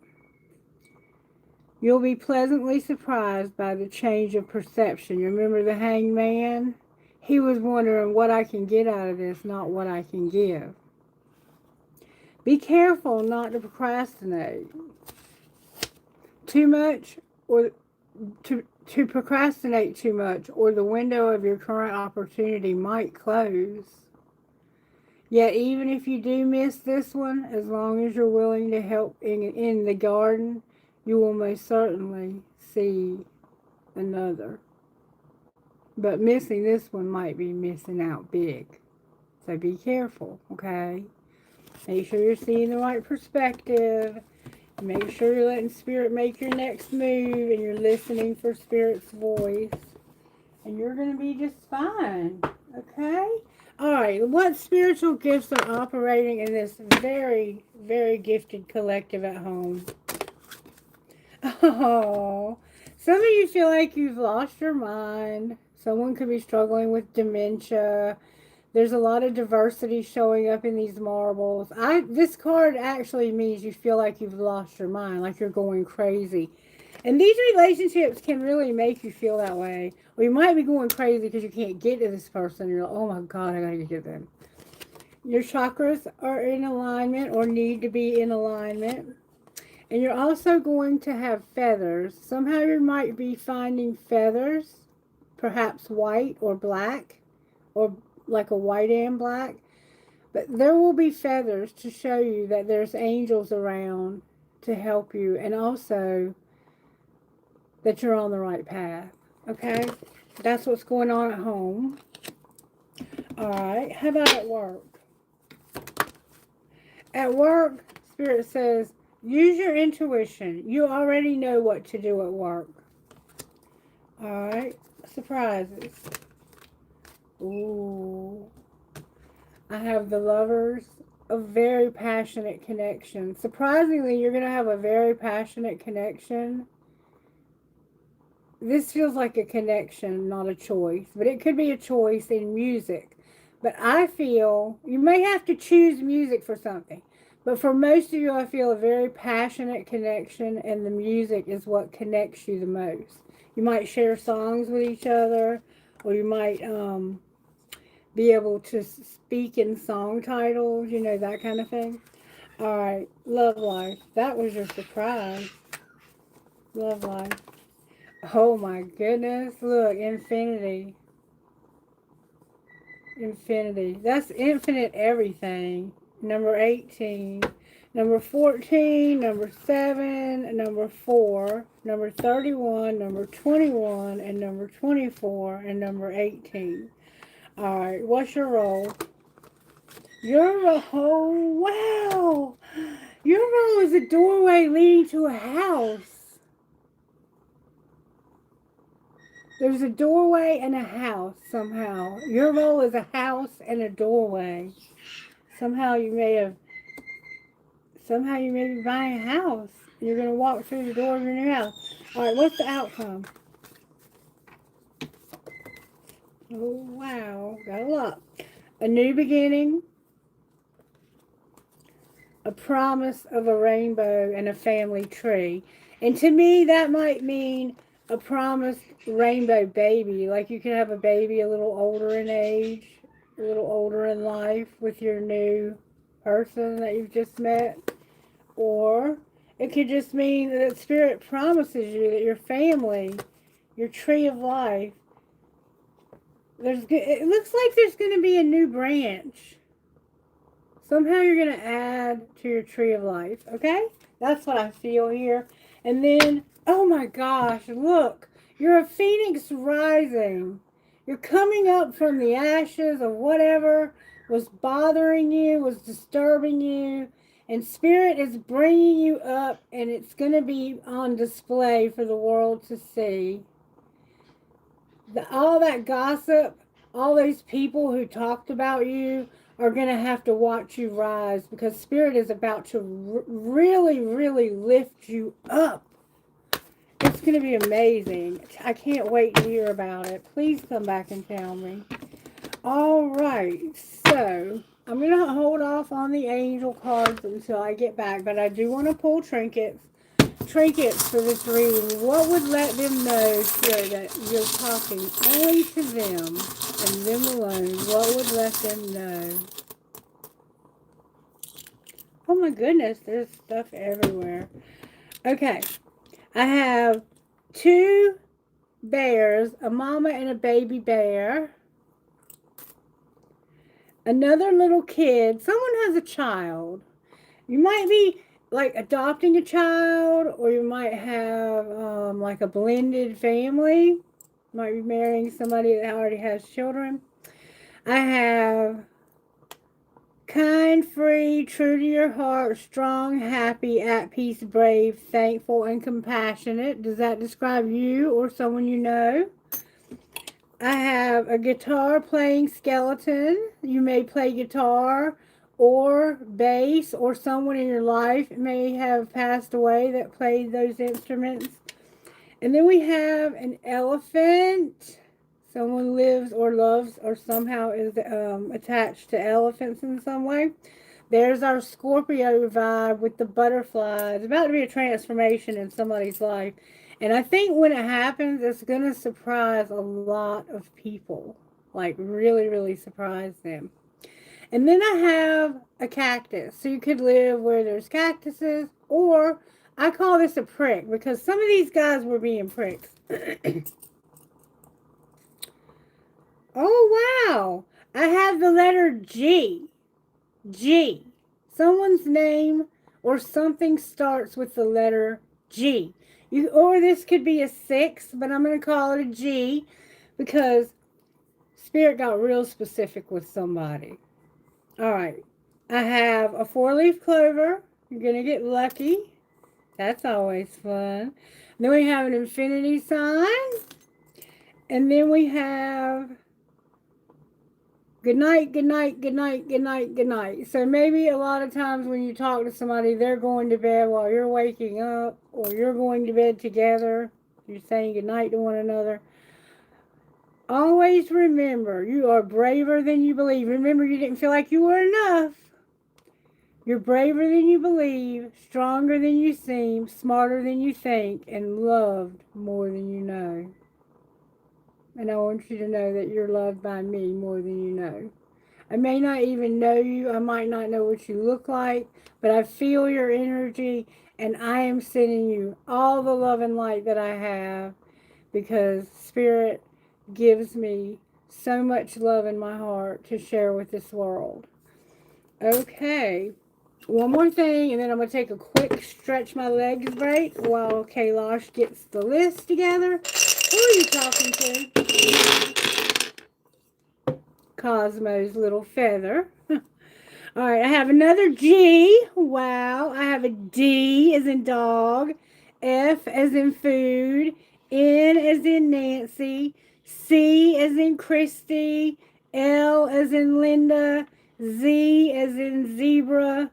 You'll be pleasantly surprised by the change of perception. You remember the hanged man? He was wondering what I can get out of this, not what I can give. Be careful not to procrastinate too much, or to procrastinate too much, or the window of your current opportunity might close. Yet even if you do miss this one, as long as you're willing to help in the garden, you will most certainly see another. But missing this one might be missing out big. So be careful, okay? Make sure you're seeing the right perspective. Make sure you're letting Spirit make your next move and you're listening for Spirit's voice. And you're going to be just fine, okay? Alright, what spiritual gifts are operating in this very, very gifted collective at home? Oh, some of you feel like you've lost your mind. Someone could be struggling with dementia. There's a lot of diversity showing up in these marbles. This card actually means you feel like you've lost your mind, like you're going crazy. And these relationships can really make you feel that way. Or you might be going crazy because you can't get to this person. You're like, oh my God, I gotta get to them. Your chakras are in alignment or need to be in alignment. And you're also going to have feathers. Somehow you might be finding feathers, perhaps white or black, or like a white and black. But there will be feathers to show you that there's angels around to help you, and also that you're on the right path. Okay? That's what's going on at home. Alright, how about at work? At work, Spirit says, use your intuition. You already know what to do at work. Alright, surprises. Ooh. I have the Lovers, a very passionate connection. Surprisingly, you're going to have a very passionate connection. This feels like a connection, not a choice. But it could be a choice in music. But I feel you may have to choose music for something. But for most of you, I feel a very passionate connection, and the music is what connects you the most. You might share songs with each other, or you might be able to speak in song titles, you know, that kind of thing. All right, love life. That was your surprise. Love life. Oh my goodness, look, infinity. Infinity. That's infinite everything. Number 18. Number 14, number 7, number 4, number 31, number 21, and number 24, and number 18. All right, what's your role? Your role, wow. Your role is a doorway leading to a house. There's a doorway and a house somehow. Your role is a house and a doorway. Somehow you may be buying a house. You're going to walk through the door of your new house. All right, what's the outcome? Oh, wow. Got a lot. A new beginning. A promise of a rainbow and a family tree. And to me, that might mean a promised rainbow baby. Like you could have a baby a little older in age, a little older in life with your new person that you've just met. Or it could just mean that Spirit promises you that your family, your tree of life, it looks like there's going to be a new branch. Somehow you're going to add to your tree of life, okay? That's what I feel here. And then, oh my gosh, look. You're a phoenix rising. You're coming up from the ashes of whatever was bothering you, was disturbing you. And Spirit is bringing you up, and it's going to be on display for the world to see. All that gossip, all those people who talked about you are going to have to watch you rise, because Spirit is about to really, really lift you up. It's going to be amazing. I can't wait to hear about it. Please come back and tell me. All right, so I'm going to hold off on the angel cards until I get back, but I do want to pull trinkets for this reading. What would let them know, Spirit, that you're talking only to them and them alone? What would let them know? Oh my goodness, there's stuff everywhere. Okay, I have 2 bears, a mama and a baby bear. Another little kid. Someone has a child. You might be like adopting a child, or you might have like a blended family. You might be marrying somebody that already has children. I have kind, free, true to your heart, strong, happy, at peace, brave, thankful, and compassionate. Does that describe you or someone you know? I have a guitar playing skeleton. You may play guitar or bass, or someone in your life may have passed away that played those instruments. And then we have an elephant. Someone lives or loves or somehow is attached to elephants in some way. There's our Scorpio vibe with the butterfly. It's about to be a transformation in somebody's life. And I think when it happens, it's going to surprise a lot of people. Like, really, really surprise them. And then I have a cactus. So you could live where there's cactuses, or I call this a prick because some of these guys were being pricks. Oh, wow. I have the letter G. G. Someone's name or something starts with the letter G. Or this could be a 6, but I'm going to call it a G because Spirit got real specific with somebody. All right. I have a 4-leaf clover. You're going to get lucky. That's always fun. Then we have an infinity sign. And then we have good night, good night, good night, good night, good night. So maybe a lot of times when you talk to somebody, they're going to bed while you're waking up, or you're going to bed together. You're saying good night to one another. Always remember, you are braver than you believe. Remember, you didn't feel like you were enough. You're braver than you believe, stronger than you seem, smarter than you think, and loved more than you know. And I want you to know that you're loved by me more than you know. I may not even know you. I might not know what you look like, but I feel your energy, and I am sending you all the love and light that I have because Spirit gives me so much love in my heart to share with this world. Okay. One more thing, and then I'm going to take a quick stretch my legs break while Kailash gets the list together. Who are you talking to? Cosmo's little feather. All right, I have another G. Wow. I have a D as in dog. F as in food. N as in Nancy. C as in Christie. L as in Linda. Z as in zebra.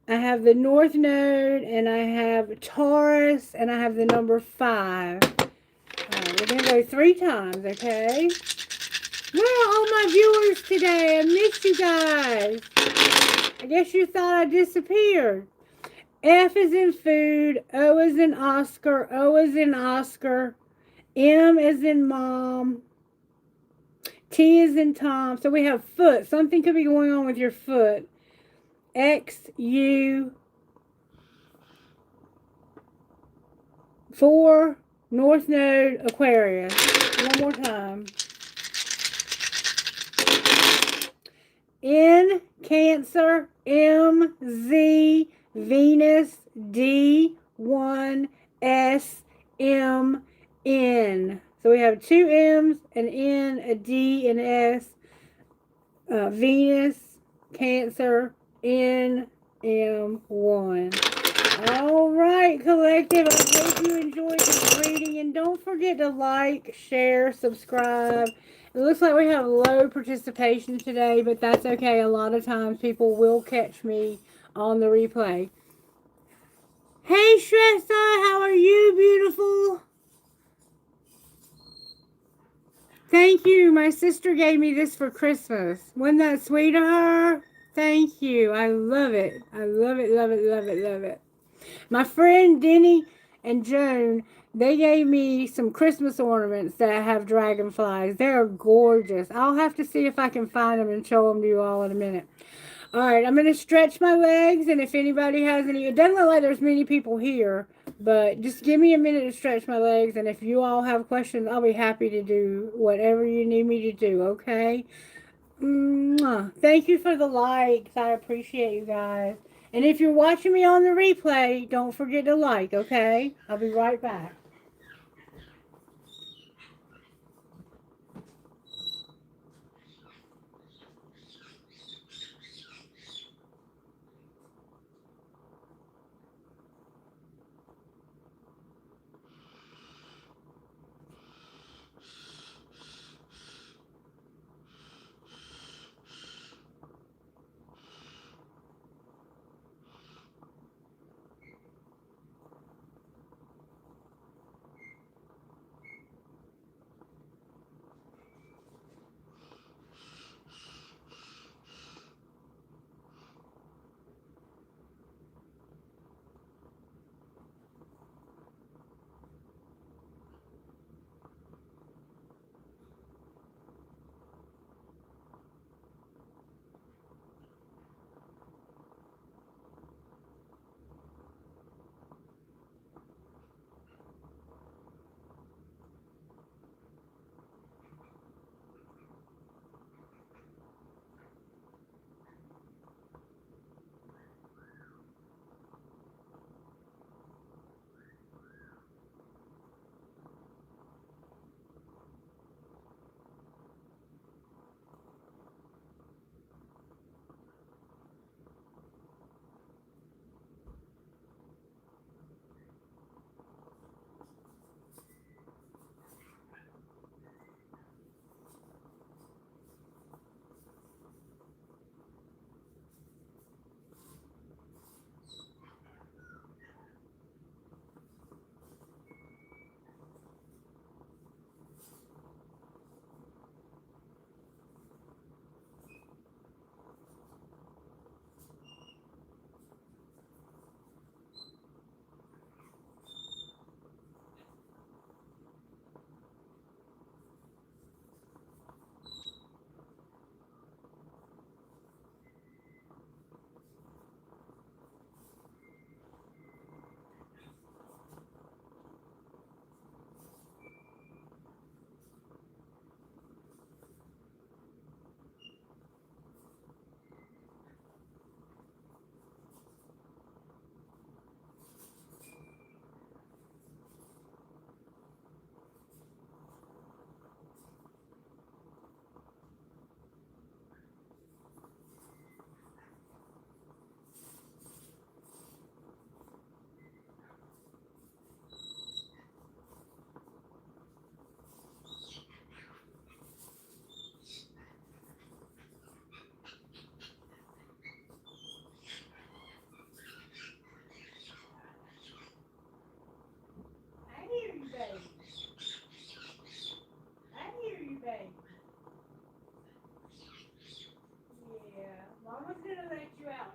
I have the North Node, and I have Taurus, and I have the number 5. We're going to go 3 times, okay? Where are all my viewers today? I missed you guys. I guess you thought I disappeared. F is in food. O is in Oscar. O is in Oscar. M is in mom. T is in Tom. So we have foot. Something could be going on with your foot. X, U. 4, North Node, Aquarius. One more time. N, Cancer. M, Z, Venus. D, 1, S, M, N. So we have 2 M's, an N, a D, and S. Venus, Cancer, N, M, 1. All right, collective. I hope you enjoyed this reading. And don't forget to like, share, subscribe. It looks like we have low participation today, but that's okay. A lot of times people will catch me on the replay. Hey, Shrestha, how are you, beautiful? Thank you. My sister gave me this for Christmas. Wasn't that sweet of her? Thank you. I love it. I love it, love it, love it, love it. My friend Denny and Joan, they gave me some Christmas ornaments that have dragonflies. They're gorgeous. I'll have to see if I can find them and show them to you all in a minute. All right, I'm going to stretch my legs, and if anybody has any, it doesn't look like there's many people here, but just give me a minute to stretch my legs, and if you all have questions, I'll be happy to do whatever you need me to do, okay? Mwah. Thank you for the likes. I appreciate you guys. And if you're watching me on the replay, don't forget to like, okay? I'll be right back.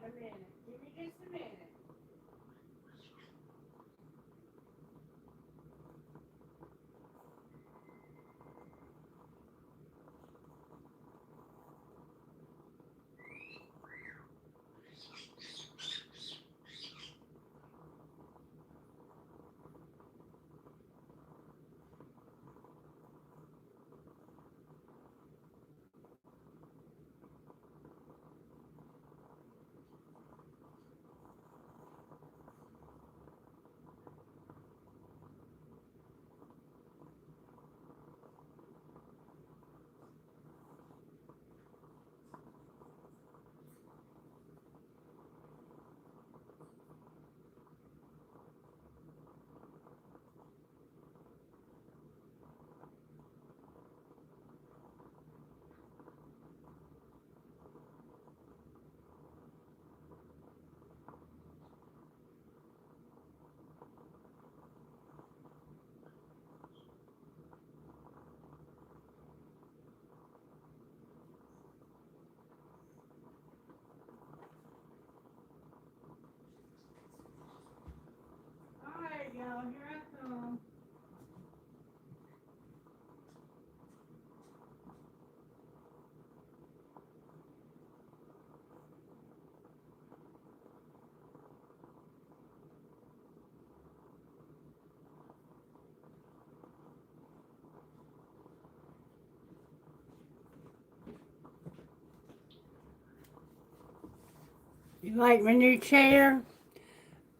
in a minute. Give me just a minute. Alright, y'all, here I come. You like my new chair?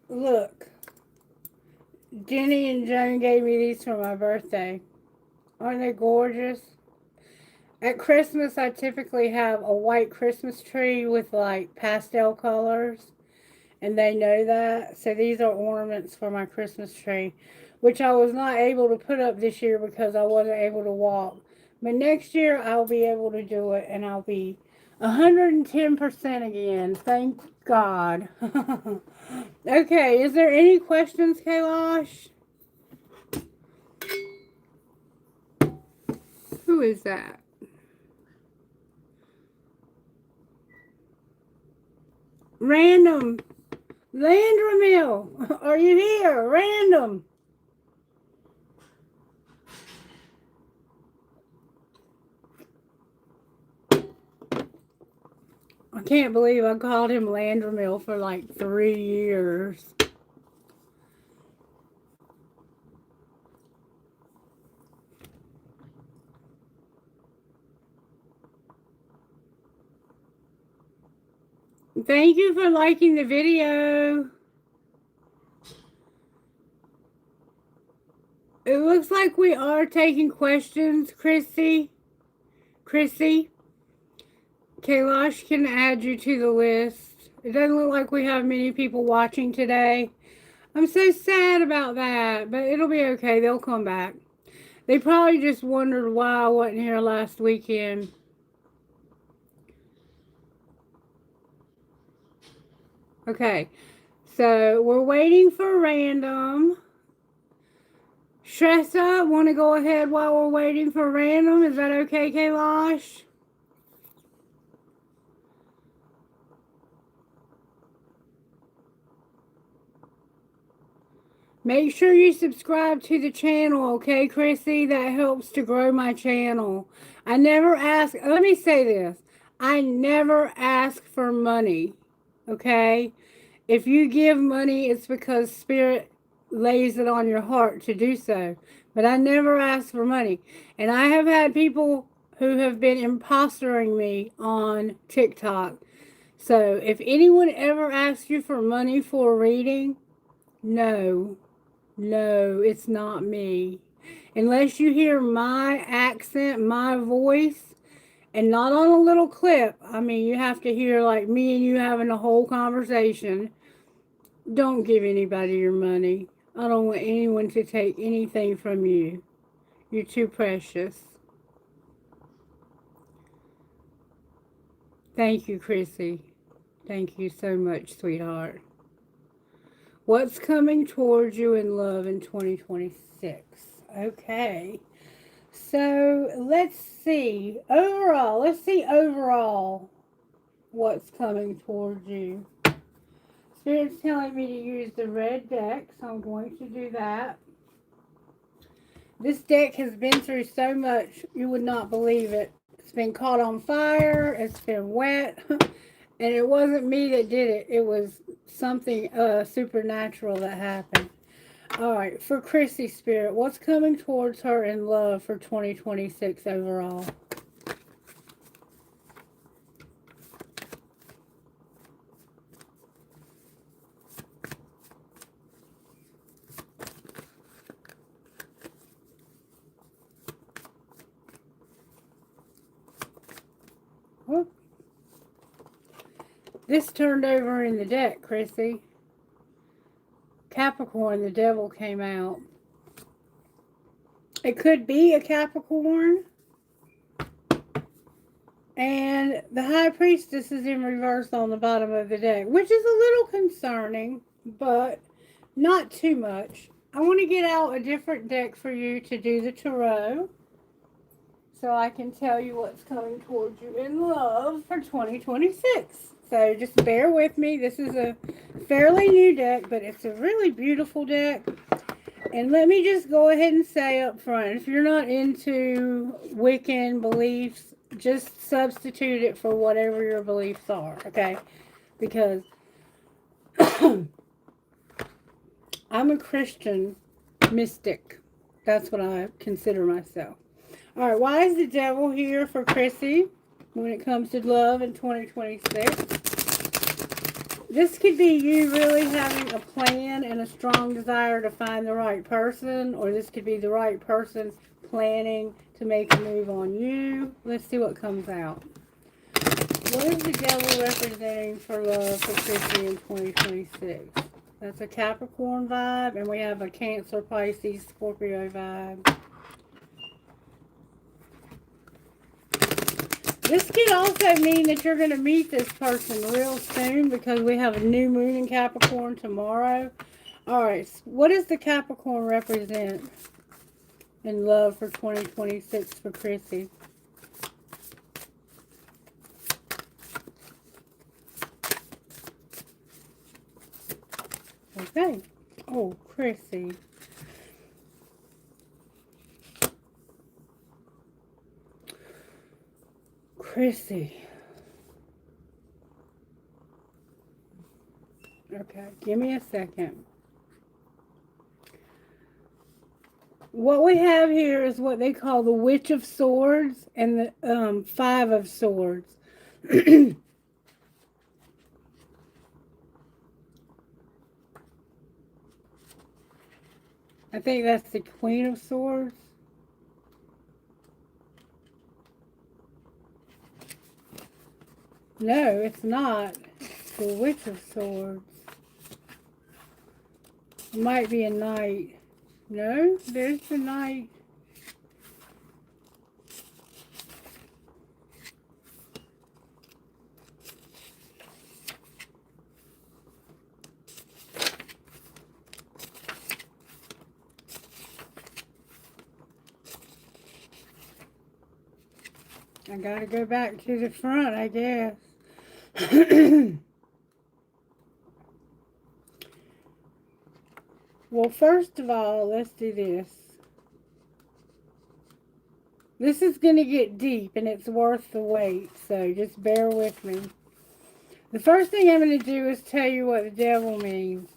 Look, Jenny and Joan gave me these for my birthday. Aren't they gorgeous? At Christmas, I typically have a white Christmas tree with like pastel colors, and they know that. So these are ornaments for my Christmas tree, which I was not able to put up this year because I wasn't able to walk. But next year, I'll be able to do it, and I'll be 110% again. Thank God. Okay, is there any questions, Kailash? Who is that? Random. Landramil, are you here? Random. I can't believe I called him Landramil for like 3 years. Thank you for liking the video. It looks like we are taking questions, Christie. Kailash can add you to the list. It doesn't look like we have many people watching today. I'm so sad about that, but it'll be okay. They'll come back. They probably just wondered why I wasn't here last weekend. Okay, so we're waiting for random. Shressa, want to go ahead while we're waiting for random? Is that okay, Kailash? Make sure you subscribe to the channel, okay, Chrissy? That helps to grow my channel. I never ask, let me say this. I never ask for money, okay? If you give money, it's because Spirit lays it on your heart to do so. But I never ask for money. And I have had people who have been impostering me on TikTok. So if anyone ever asks you for money for a reading, no, it's not me. Unless you hear my accent, my voice, and not on a little clip. I mean, you have to hear like me and you having a whole conversation. Don't give anybody your money. I don't want anyone to take anything from you. You're too precious. Thank you, Chrissy. Thank you so much, sweetheart. What's coming towards you in love in 2026? Okay. So let's see. Overall, what's coming towards you. Spirit's telling me to use the red deck, so I'm going to do that. This deck has been through so much, you would not believe it. It's been caught on fire, it's been wet, and it wasn't me that did it. It was something supernatural that happened. Alright, for Christie Spirit, what's coming towards her in love for 2026 overall? Whoop. This turned over in the deck, Chrissy. Capricorn, the devil came out. It could be a Capricorn. And the High Priestess is in reverse on the bottom of the deck, which is a little concerning, but not too much. I want to get out a different deck for you to do the tarot, so I can tell you what's coming towards you in love for 2026. So just bear with me. This is a fairly new deck, but it's a really beautiful deck. And let me just go ahead and say up front, if you're not into Wiccan beliefs, just substitute it for whatever your beliefs are, okay? Because I'm a Christian mystic. That's what I consider myself. All right, why is the devil here for Chrissy when it comes to love in 2026? This could be you really having a plan and a strong desire to find the right person, or this could be the right person planning to make a move on you. Let's see what comes out. What is the devil representing for love for Chrissy in 2026? That's a Capricorn vibe, and we have a Cancer, Pisces, Scorpio vibe. This could also mean that you're going to meet this person real soon, because we have a new moon in Capricorn tomorrow. Alright, what does the Capricorn represent in love for 2026 for Chrissy? Okay. Oh, Chrissy. Chrissy. Okay, give me a second. What we have here is what they call the Witch of Swords and the Five of Swords. I think that's the Queen of Swords. No, it's not. It's the Witch of Swords. It might be a knight. No, there's the knight. I gotta go back to the front, I guess. Well, first of all, let's do this. This is going to get deep, and it's worth the wait, so just bear with me. The first thing I'm going to do is tell you what the devil means.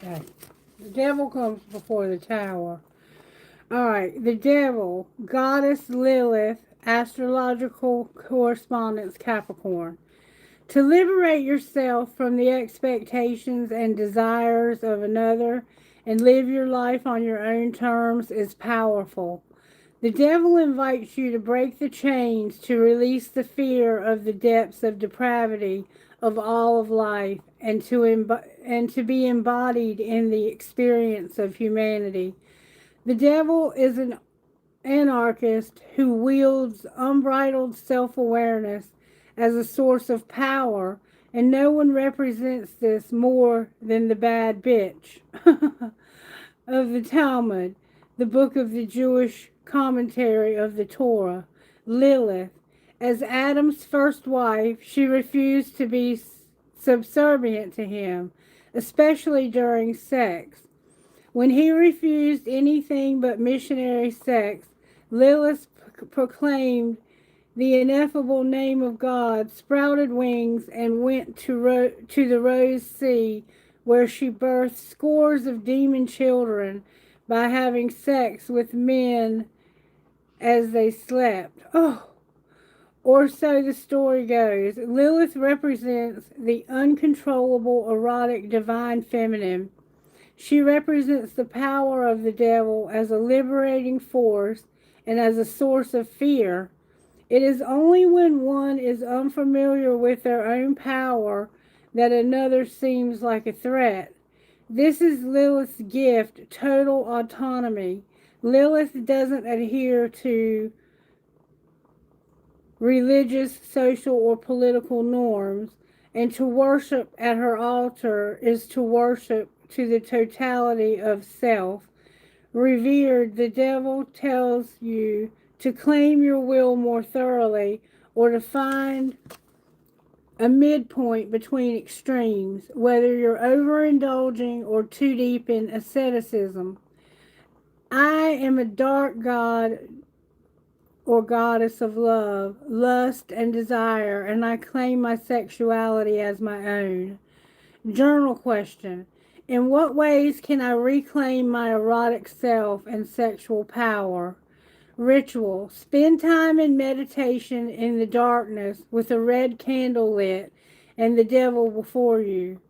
Okay. The devil comes before the tower. Alright, the devil, goddess Lilith, astrological correspondence Capricorn. To liberate yourself from the expectations and desires of another and live your life on your own terms is powerful. The devil invites you to break the chains, to release the fear of the depths of depravity of all of life, and to be embodied in the experience of humanity. The devil is an anarchist who wields unbridled self-awareness as a source of power, and no one represents this more than the bad bitch of the Talmud, the book of the Jewish commentary of the Torah, Lilith. As Adam's first wife, she refused to be subservient to him, especially during sex. When he refused anything but missionary sex, Lilith proclaimed the ineffable name of God, sprouted wings, and went to the Rose Sea, where she birthed scores of demon children by having sex with men as they slept. Oh, or so the story goes. Lilith represents the uncontrollable, erotic, divine feminine. She represents the power of the devil as a liberating force and as a source of fear. It is only when one is unfamiliar with their own power that another seems like a threat. This is Lilith's gift, total autonomy. Lilith doesn't adhere to religious, social, or political norms, and to worship at her altar is to worship to the totality of self. Revered, the devil tells you to claim your will more thoroughly or to find a midpoint between extremes, whether you're overindulging or too deep in asceticism. I am a dark god or goddess of love, lust, and desire, and I claim my sexuality as my own. Journal question. In what ways can I reclaim my erotic self and sexual power? Ritual. Spend time in meditation in the darkness with a red candle lit and the devil before you.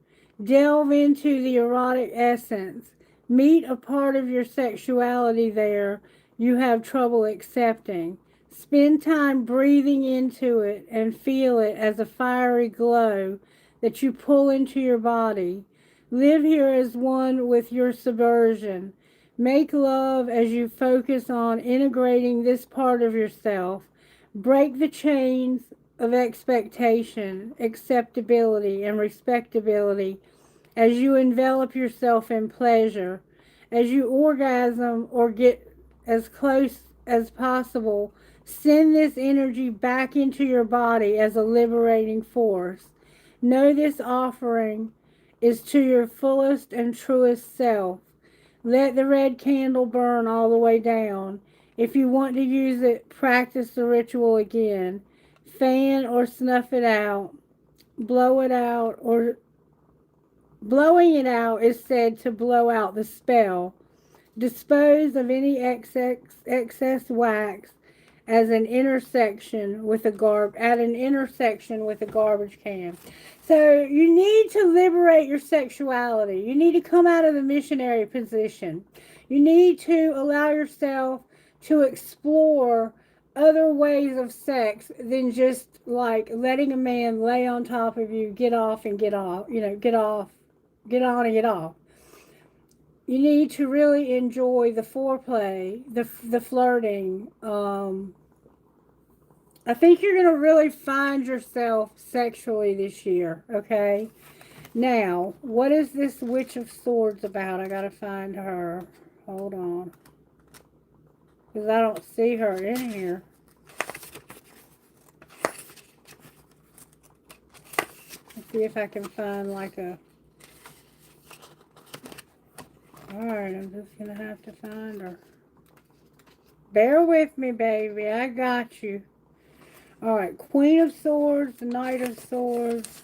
Delve into the erotic essence. Meet a part of your sexuality there you have trouble accepting. Spend time breathing into it and feel it as a fiery glow that you pull into your body. Live here as one with your subversion. Make love as you focus on integrating this part of yourself. Break the chains of expectation, acceptability, and respectability as you envelop yourself in pleasure. As you orgasm or get as close as possible, send this energy back into your body as a liberating force. Know this offering is to your fullest and truest self. Let the red candle burn all the way down. If you want to use it, practice the ritual again. Fan or snuff it out. Blow it out, or blowing it out is said to blow out the spell. Dispose of any excess wax as an intersection with at an intersection with a garbage can. So you need to liberate your sexuality. You need to come out of the missionary position. You need to allow yourself to explore other ways of sex than just like letting a man lay on top of you, get off and get off, get off, get on and get off. You need to really enjoy the foreplay, the flirting. I think you're going to really find yourself sexually this year, okay? Now, what is this Witch of Swords about? I got to find her. Hold on. Because I don't see her in here. Let's see if I can find like a... Alright, I'm just going to have to find her. Bear with me, baby. I got you. Alright, Queen of Swords, Knight of Swords,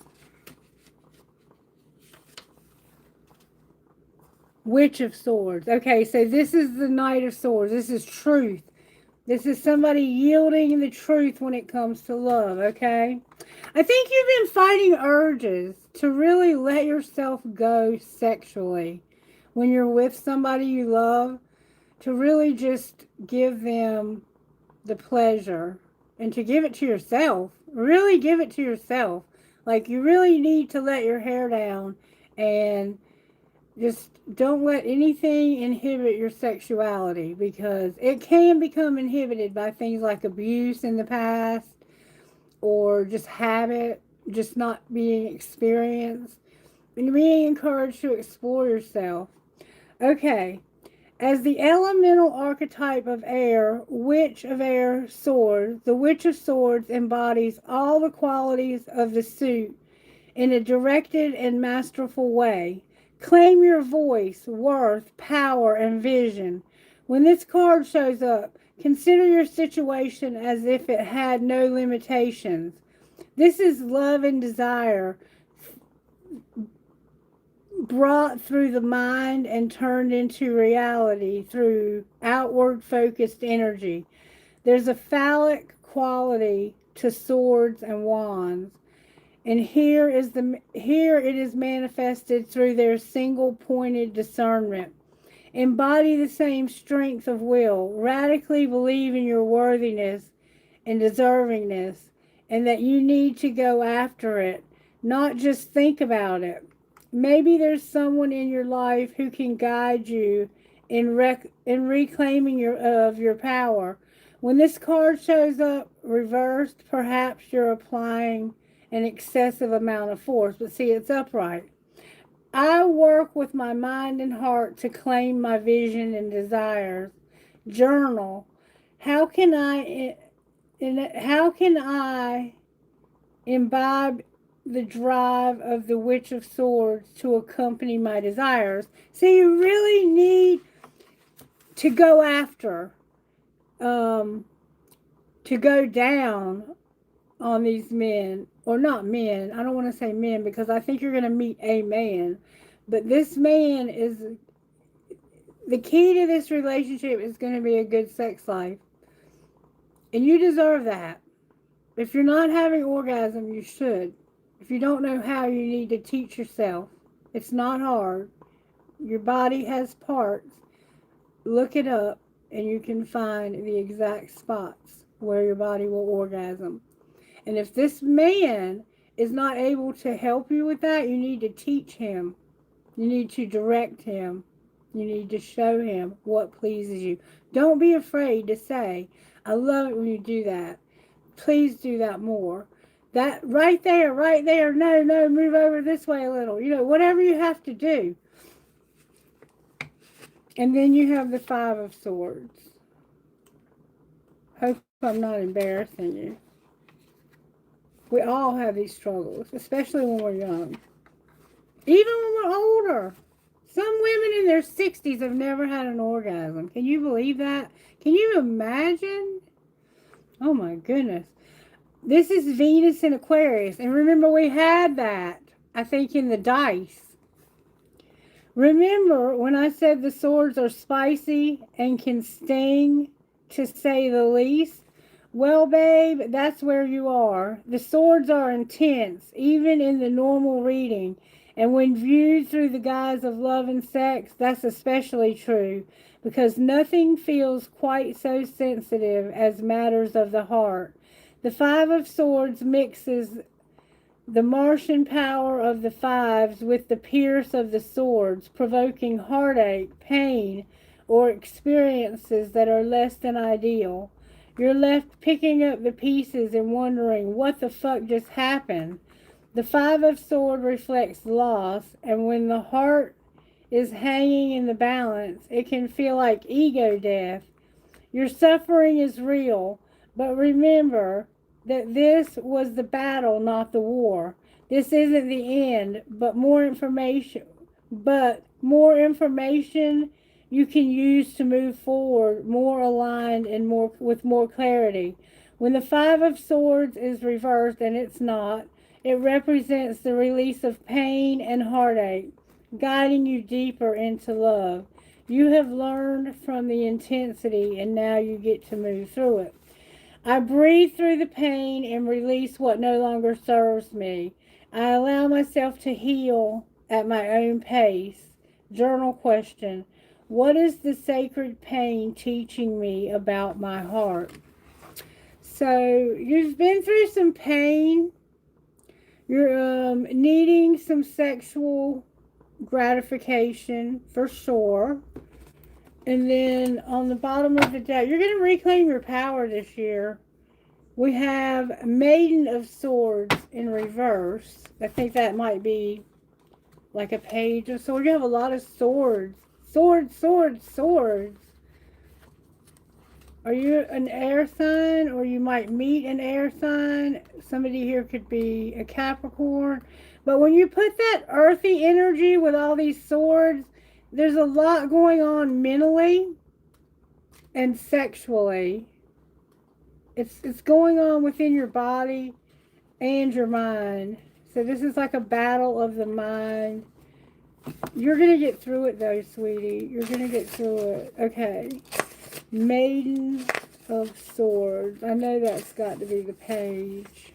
Witch of Swords. Okay, so this is the Knight of Swords. This is truth. This is somebody yielding the truth when it comes to love, okay? I think you've been fighting urges to really let yourself go sexually when you're with somebody you love, to really just give them the pleasure. And to give it to yourself. Really give it to yourself. Like, you really need to let your hair down and Just don't let anything inhibit your sexuality, because it can become inhibited by things like abuse in the past, or just habit, just not being experienced, and being encouraged to explore yourself. Okay, as the elemental archetype of air, Witch of Air Sword, the Witch of Swords embodies all the qualities of the suit in a directed and masterful way. Claim your voice, worth, power, and vision. When this card shows up, consider your situation as if it had no limitations. This is love and desire brought through the mind and turned into reality through outward focused energy. There's a phallic quality to swords and wands, and here it is manifested through their single pointed discernment. Embody the same strength of will, radically believe in your worthiness and deservingness, and that you need to go after it, not just think about it. Maybe there's someone in your life who can guide you in reclaiming your power. When this card shows up reversed, perhaps you're applying an excessive amount of force, but see, it's upright. I work with my mind and heart to claim my vision and desires. Journal. How can I how can I imbibe the drive of the Witch of Swords to accompany my desires? See, you really need to go after, to go down on these men, or not men. I don't want to say men, because I think you're going to meet a man. But this man is the key to this relationship, is going to be a good sex life. And you deserve that. If you're not having orgasm, you should. If you don't know how, you need to teach yourself. It's not hard. Your body has parts. Look it up, and you can find the exact spots where your body will orgasm. And if this man is not able to help you with that, you need to teach him. You need to direct him. You need to show him what pleases you. Don't be afraid to say, I love it when you do that. Please do that more. That right there, no, move over this way a little. Whatever you have to do. And then you have the Five of Swords. Hope I'm not embarrassing you. We all have these struggles, especially when we're young. Even when we're older. Some women in their 60s have never had an orgasm. Can you believe that? Can you imagine? Oh my goodness. This is Venus in Aquarius. And remember, we had that, I think, in the dice. Remember when I said the swords are spicy and can sting, to say the least? Well, babe, that's where you are. The swords are intense, even in the normal reading. And when viewed through the guise of love and sex, that's especially true, because nothing feels quite so sensitive as matters of the heart. The Five of Swords mixes the Martian power of the fives with the pierce of the swords, provoking heartache, pain, or experiences that are less than ideal. You're left picking up the pieces and wondering, what the fuck just happened? The Five of Swords reflects loss, and when the heart is hanging in the balance, it can feel like ego death. Your suffering is real, but remember that this was the battle, not the war. This isn't the end, but more information you can use to move forward, more aligned and with more clarity. When the Five of Swords is reversed, and it's not, it represents the release of pain and heartache, guiding you deeper into love. You have learned from the intensity, and now you get to move through it. I breathe through the pain and release what no longer serves me. I allow myself to heal at my own pace. Journal question: what is the sacred pain teaching me about my heart? So you've been through some pain. You're needing some sexual gratification for sure. And then on the bottom of the deck, you're going to reclaim your power this year. We have Maiden of Swords in reverse. I think that might be like a page of swords. You have a lot of swords. Swords, swords, swords. Are you an air sign, or you might meet an air sign? Somebody here could be a Capricorn. But when you put that earthy energy with all these swords, there's a lot going on mentally and sexually. It's going on within your body and your mind. So this is like a battle of the mind. You're going to get through it though, sweetie. You're going to get through it. Okay. Maiden of Swords. I know that's got to be the page.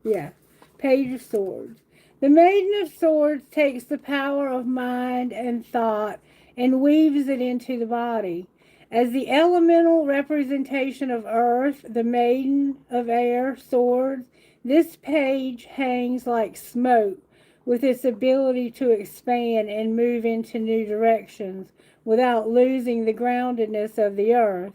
Yeah. Page of Swords. The Maiden of Swords takes the power of mind and thought and weaves it into the body. As the elemental representation of earth, the Maiden of Air Swords, this page hangs like smoke with its ability to expand and move into new directions without losing the groundedness of the earth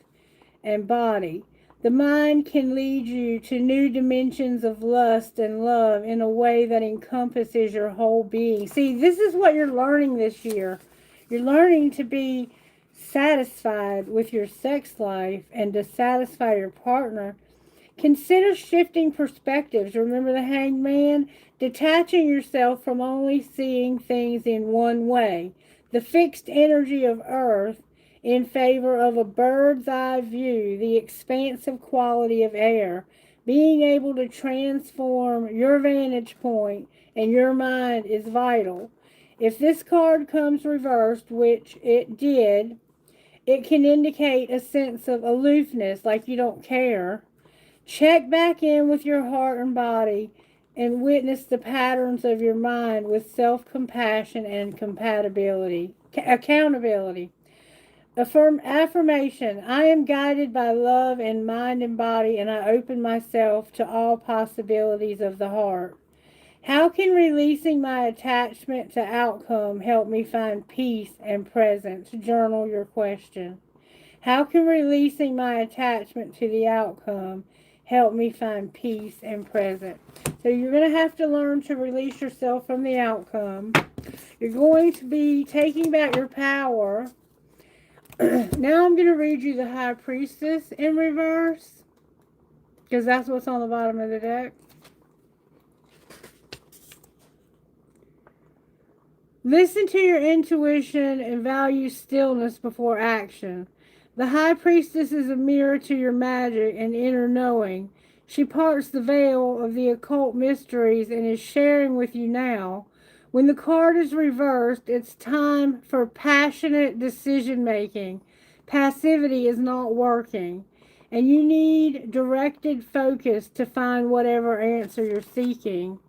and body. The mind can lead you to new dimensions of lust and love in a way that encompasses your whole being. See, this is what you're learning this year. You're learning to be satisfied with your sex life and to satisfy your partner. Consider shifting perspectives. Remember the Hanged Man? Detaching yourself from only seeing things in one way. The fixed energy of earth in favor of a bird's eye view, the expansive quality of air. Being able to transform your vantage point and your mind is vital. If this card comes reversed, which it did, it can indicate a sense of aloofness, like you don't care. Check back in with your heart and body and witness the patterns of your mind with self-compassion and accountability. Affirmation. I am guided by love in mind and body, and I open myself to all possibilities of the heart. How can releasing my attachment to outcome help me find peace and presence? Journal your question. How can releasing my attachment to the outcome help me find peace and presence? So you're going to have to learn to release yourself from the outcome. You're going to be taking back your power. Now I'm going to read you the High Priestess in reverse, because that's what's on the bottom of the deck. Listen to your intuition and value stillness before action. The High Priestess is a mirror to your magic and inner knowing. She parts the veil of the occult mysteries and is sharing with you now. When the card is reversed, it's time for passionate decision making. Passivity is not working, and you need directed focus to find whatever answer you're seeking.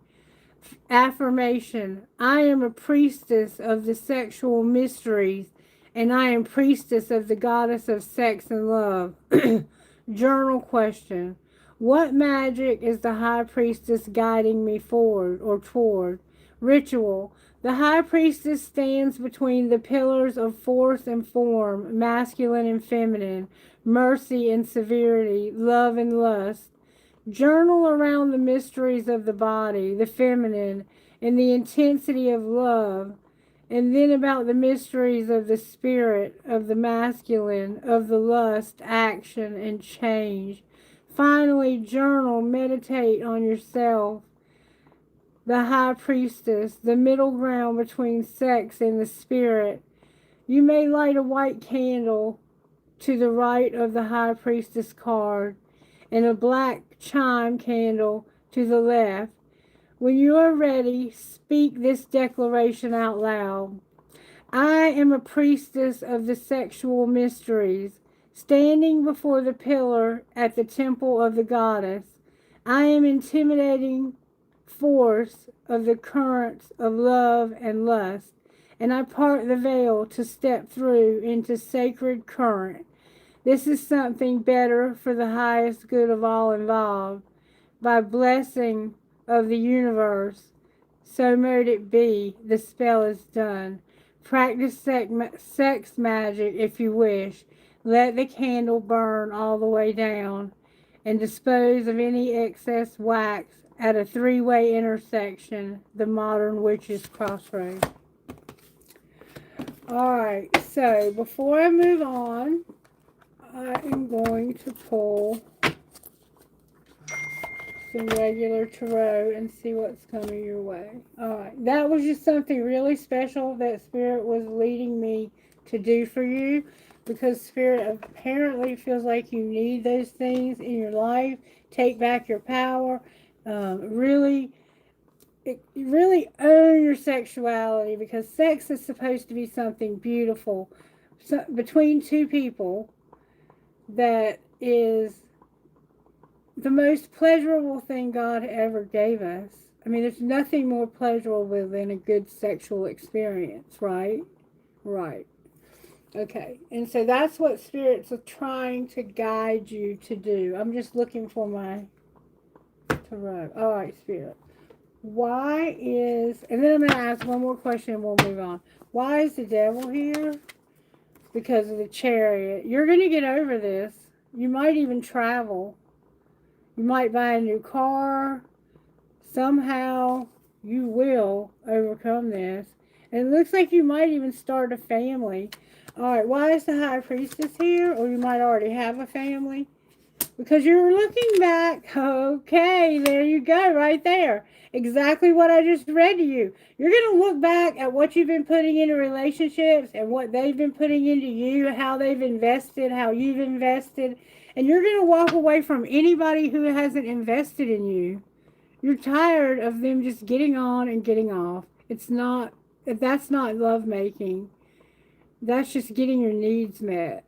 Affirmation. I am a priestess of the sexual mysteries, and I am priestess of the goddess of sex and love. Journal question. What magic is the High Priestess guiding me forward or toward? Ritual. The High Priestess stands between the pillars of force and form, masculine and feminine, mercy and severity, love and lust. Journal around the mysteries of the body, the feminine, and the intensity of love, and then about the mysteries of the spirit, of the masculine, of the lust, action, and change. Finally, journal, meditate on yourself, the High Priestess, the middle ground between sex and the spirit. You may light a white candle to the right of the High Priestess card and a black chime candle to the left. When you are ready, speak this declaration out loud. I am a priestess of the sexual mysteries, standing before the pillar at the temple of the goddess. I am intimidating force of the currents of love and lust, and I part the veil to step through into sacred current. This is something better for the highest good of all involved. By blessing of the universe. So mote it be. The spell is done. Practice sex magic if you wish. Let the candle burn all the way down. And dispose of any excess wax at a three-way intersection, the modern witch's crossroad. Alright, so before I move on, I am going to pull some regular tarot and see what's coming your way. Alright, that was just something really special that Spirit was leading me to do for you, because Spirit apparently feels like you need those things in your life. Take back your power. Really own your sexuality, because sex is supposed to be something beautiful between two people that is the most pleasurable thing God ever gave us. I mean, there's nothing more pleasurable than a good sexual experience, right? Right. Okay. And so that's what Spirits are trying to guide you to do. I'm just looking for my tarot. All right, Spirit. Why is, and then I'm going to ask one more question and we'll move on. Why is the devil here? Because of the Chariot. You're going to get over this. You might even travel. You might buy a new car. Somehow you will overcome this. And it looks like you might even start a family. Alright, why is the High Priestess here? Or you might already have a family. Because you're looking back. Okay, there you go, right there. Exactly what I just read to you. You're going to look back at what you've been putting into relationships and what they've been putting into you, how they've invested, how you've invested. And you're going to walk away from anybody who hasn't invested in you. You're tired of them just getting on and getting off. It's not, that's not lovemaking. That's just getting your needs met.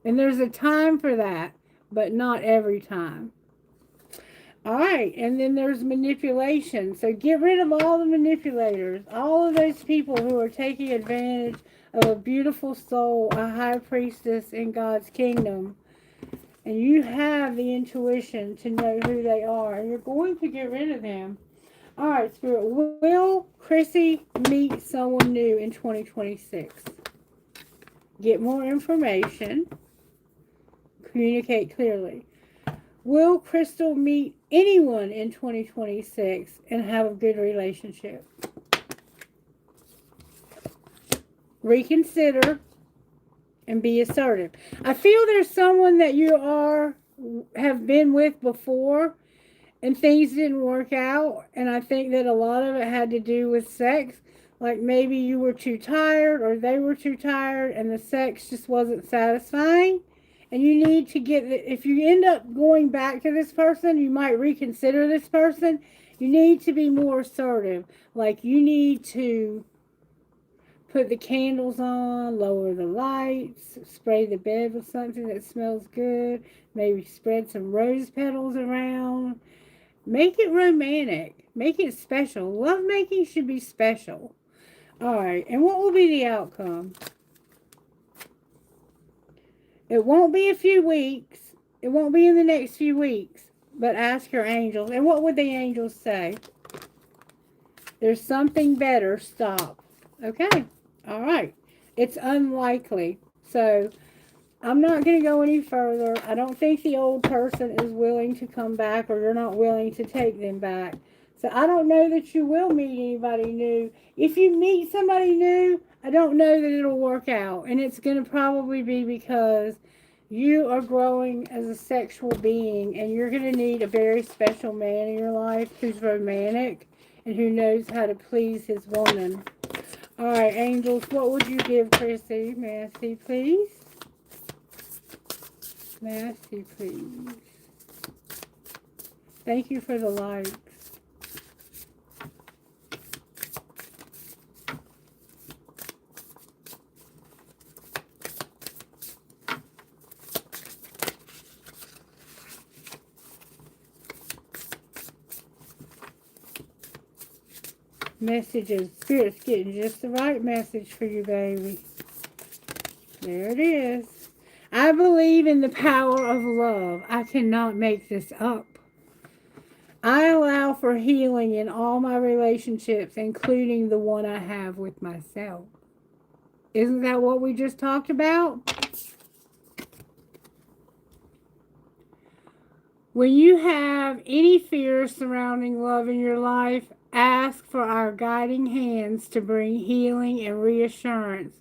And there's a time for that, but not every time. All right, and then there's manipulation. So get rid of all the manipulators, all of those people who are taking advantage of a beautiful soul, a high priestess in God's kingdom. And you have the intuition to know who they are. And you're going to get rid of them. All right, Spirit. Will Christie meet someone new in 2026? Get more information. Communicate clearly. Will Crystal meet anyone in 2026 and have a good relationship? Reconsider and be assertive. I feel there's someone that you have been with before and things didn't work out, and I think that a lot of it had to do with sex. Like maybe you were too tired or they were too tired and the sex just wasn't satisfying. And you need to if you end up going back to this person, you might reconsider this person. You need to be more assertive. Like you need to put the candles on, lower the lights, spray the bed with something that smells good, maybe spread some rose petals around. Make it romantic. Make it special. Lovemaking should be special. All right, and what will be the outcome? It won't be a few weeks. It won't be in the next few weeks. But ask your angels. And what would the angels say? There's something better. Stop. Okay. All right. It's unlikely. So I'm not going to go any further. I don't think the old person is willing to come back, or you're not willing to take them back. So I don't know that you will meet anybody new. If you meet somebody new, I don't know that it'll work out. And it's going to probably be because you are growing as a sexual being, and you're going to need a very special man in your life who's romantic and who knows how to please his woman. All right, angels, what would you give Chrissy? May I see, please? May I see, please? Thank you for the likes. Messages. Spirit's getting just the right message for you, baby. There it is. I believe in the power of love. I cannot make this up. I allow for healing in all my relationships, including the one I have with myself. Isn't that what we just talked about? When you have any fears surrounding love in your life, ask for our guiding hands to bring healing and reassurance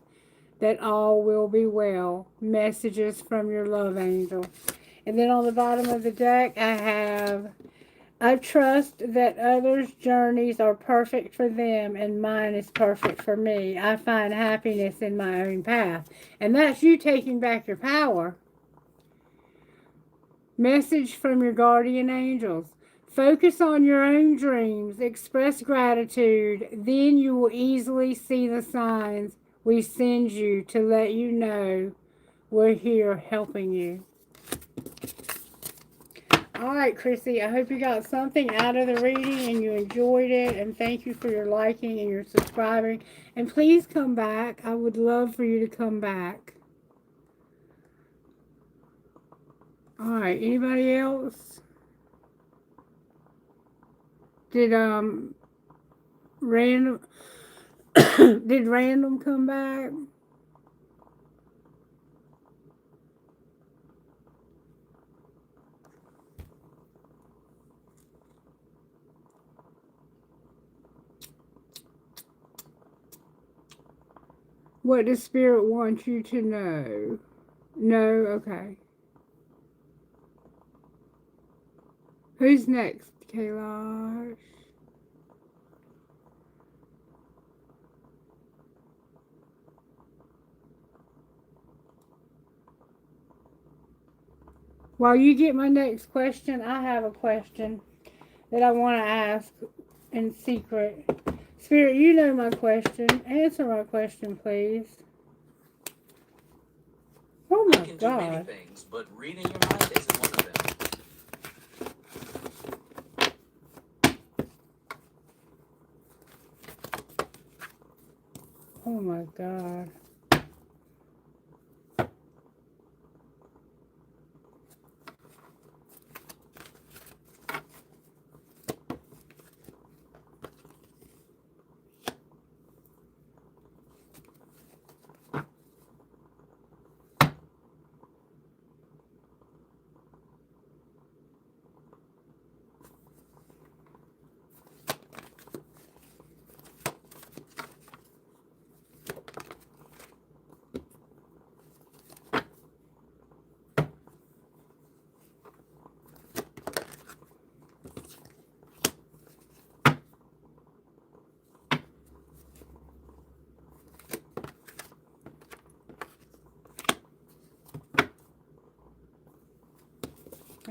that all will be well. Messages from your love angel. And then on the bottom of the deck, I have, I trust that others' journeys are perfect for them and mine is perfect for me. I find happiness in my own path. And that's you taking back your power. Message from your guardian angels. Focus on your own dreams. Express gratitude. Then you will easily see the signs we send you to let you know we're here helping you. All right, Chrissy, I hope you got something out of the reading and you enjoyed it. And thank you for your liking and your subscribing. And please come back. I would love for you to come back. All right, anybody else? Did random did random come back? What does Spirit want you to know? No? Okay. Who's next, Kailash? While you get my next question, I have a question that I want to ask in secret. Spirit, you know my question. Answer my question, please. Oh my God. You can do many things, but reading your mind isn't one of them. Oh my God.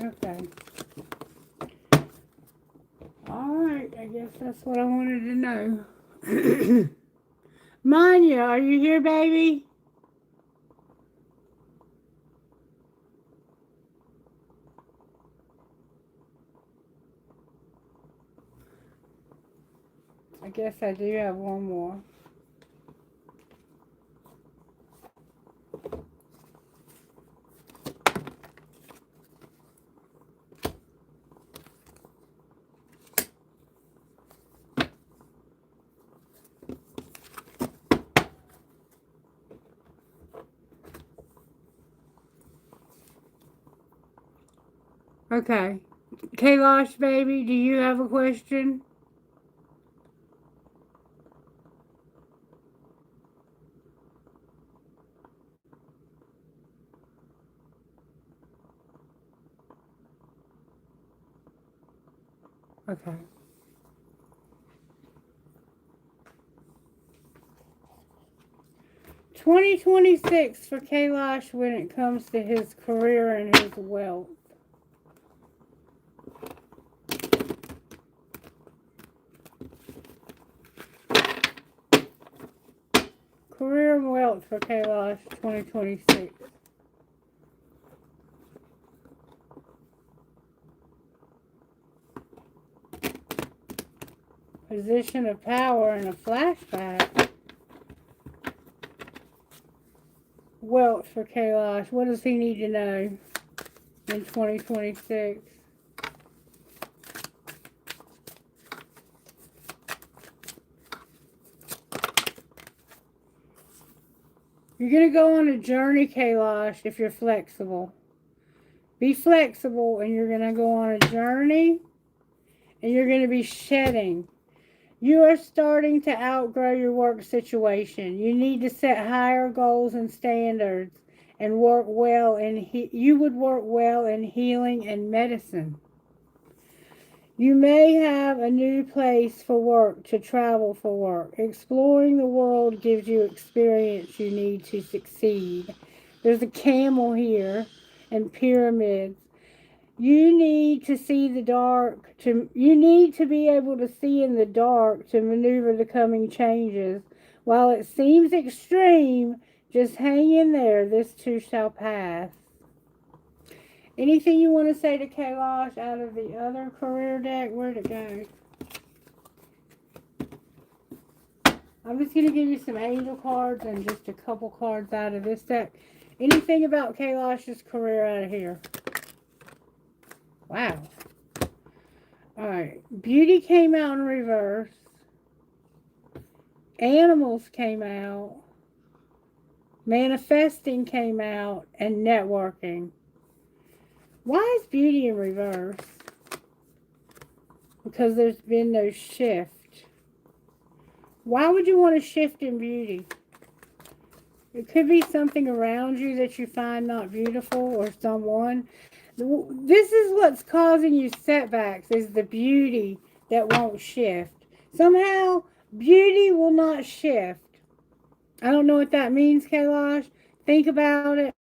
Okay. Alright, I guess that's what I wanted to know. Manya, are you here, baby? I guess I do have one more. Okay. Kailash, baby, do you have a question? Okay. $2026 for Kailash when it comes to his career and his wealth. Career and wealth for Kailash 2026. Position of power and a flashback. Wealth for Kailash. What does he need to know in 2026? You're going to go on a journey, Kailash, if you're flexible. Be flexible, and you're going to go on a journey, and you're going to be shedding. You are starting to outgrow your work situation. You need to set higher goals and standards and work well you would work well in healing and medicine. You may have a new place for work, to travel for work. Exploring the world gives you experience you need to succeed. There's a camel here and pyramids. You need to see the dark. You need to be able to see in the dark to maneuver the coming changes. While it seems extreme, just hang in there. This too shall pass. Anything you want to say to Kailash out of the other career deck? Where'd it go? I'm just going to give you some angel cards and just a couple cards out of this deck. Anything about Kailash's career out of here? Wow. Alright. Beauty came out in reverse. Animals came out. Manifesting came out. And networking. Why is beauty in reverse? Because there's been no shift. Why would you want to shift in beauty? It could be something around you that you find not beautiful, or someone. This is what's causing you setbacks, is the beauty that won't shift. Somehow, beauty will not shift. I don't know what that means, Kailash. Think about it.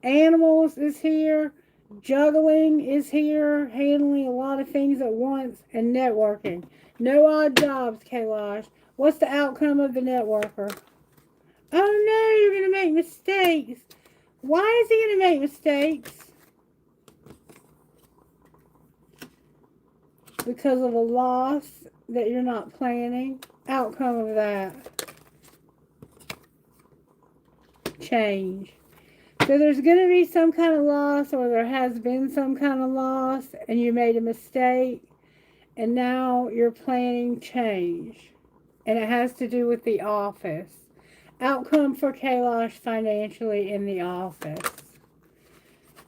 Animals is here. Juggling is here. Handling a lot of things at once. And networking. No odd jobs, Kailash. What's the outcome of the networker? Oh no, you're going to make mistakes. Why is he going to make mistakes? Because of a loss that you're not planning. Outcome of that. Change. So there's going to be some kind of loss, or there has been some kind of loss, and you made a mistake, and now you're planning change. And it has to do with the office. Outcome for Kailash financially in the office.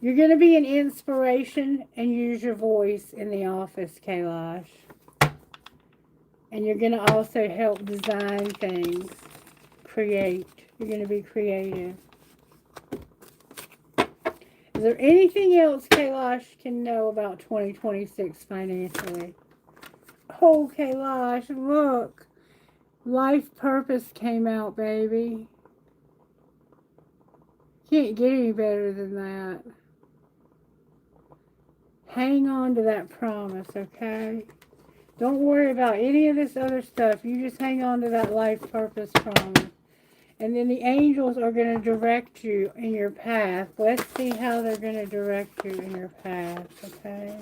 You're going to be an inspiration and use your voice in the office, Kailash. And you're going to also help design things. Create. You're going to be creative. Is there anything else Kailash can know about 2026 financially? Oh, Kailash, look. Life purpose came out, baby. Can't get any better than that. Hang on to that promise, okay? Don't worry about any of this other stuff. You just hang on to that life purpose promise. And then the angels are going to direct you in your path. Let's see how they're going to direct you in your path, okay?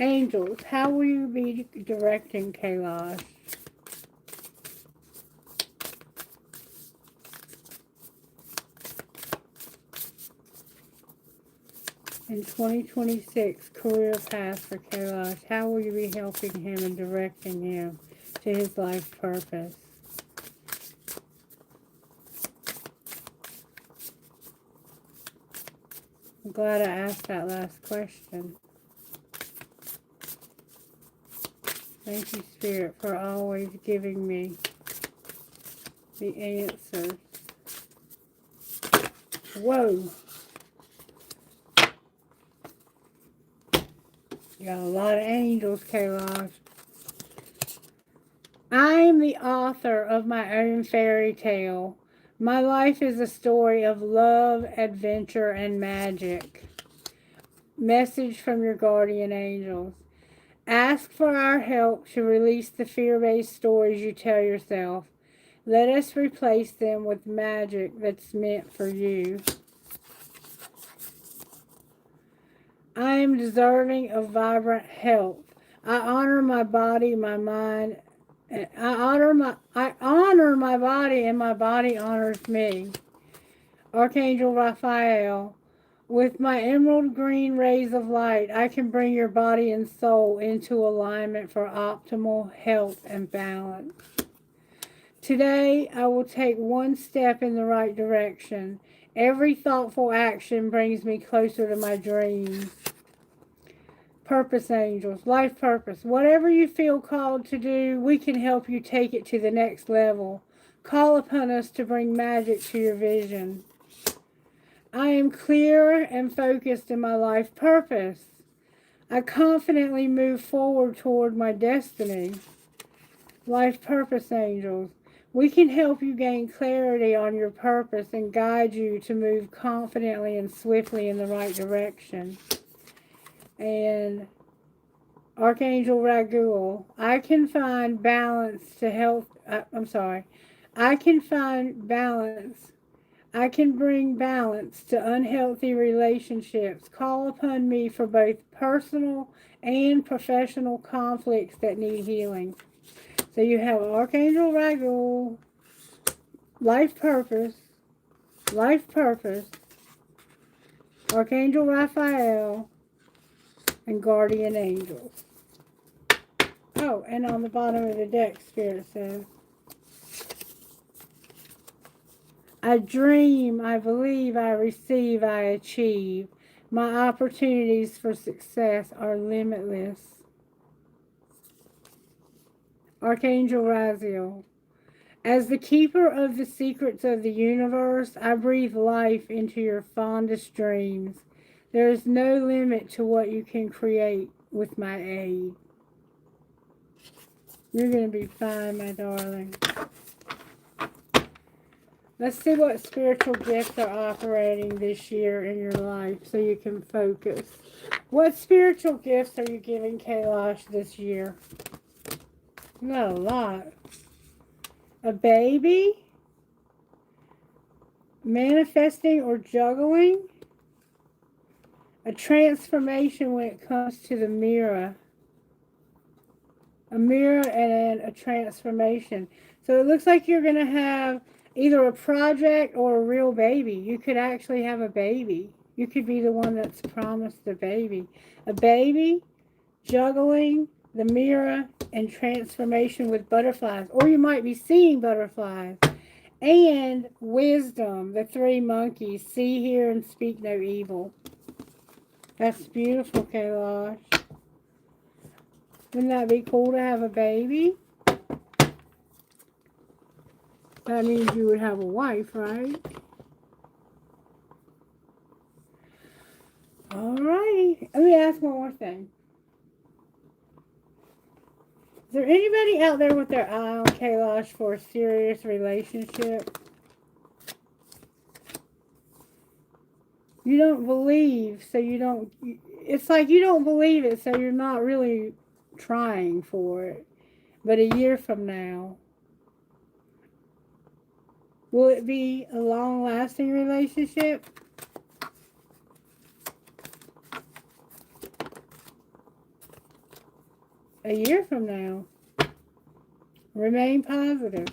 Angels, how will you be directing Kailash? In 2026, career path for Kailash. How will you be helping him and directing him to his life purpose? I'm glad I asked that last question. Thank you, Spirit, for always giving me the answers. Whoa. You got a lot of angels, Kailash. I am the author of my own fairy tale. My life is a story of love, adventure, and magic. Message from your guardian angels. Ask for our help to release the fear-based stories you tell yourself. Let us replace them with magic that's meant for you. I am deserving of vibrant health. I honor my body, my mind. I honor my body, and my body honors me. Archangel Raphael. With my emerald green rays of light, I can bring your body and soul into alignment for optimal health and balance. Today, I will take one step in the right direction. Every thoughtful action brings me closer to my dreams. Purpose angels, life purpose. Whatever you feel called to do, we can help you take it to the next level. Call upon us to bring magic to your vision. I am clear and focused in my life purpose. I confidently move forward toward my destiny. Life purpose angels. We can help you gain clarity on your purpose and guide you to move confidently and swiftly in the right direction. And Archangel Raguel, I can find balance to health. I can find balance. I can bring balance to unhealthy relationships. Call upon me for both personal and professional conflicts that need healing. So you have Archangel Raguel, life purpose, Archangel Raphael, and guardian angels. Oh, and on the bottom of the deck, Spirit says, I dream, I believe, I receive, I achieve. My opportunities for success are limitless. Archangel Raziel, as the keeper of the secrets of the universe, I breathe life into your fondest dreams. There is no limit to what you can create with my aid. You're going to be fine, my darling. Let's see what spiritual gifts are operating this year in your life so you can focus. What spiritual gifts are you giving Kailash this year? Not a lot. A baby? Manifesting or juggling? A transformation when it comes to the mirror. A mirror and a transformation. So it looks like you're going to have either a project or a real baby. You could actually have a baby. You could be the one that's promised a baby. A baby, juggling, the mirror, and transformation with butterflies. Or you might be seeing butterflies. And wisdom, the three monkeys. See, hear, and speak no evil. That's beautiful, Kailash. Wouldn't that be cool to have a baby? That means you would have a wife, right? Alrighty. Let me ask one more thing. Is there anybody out there with their eye on Kailash for a serious relationship? You don't believe, so you don't... It's like you don't believe it, so you're not really trying for it. But a year from now, will it be a long-lasting relationship? A year from now. Remain positive.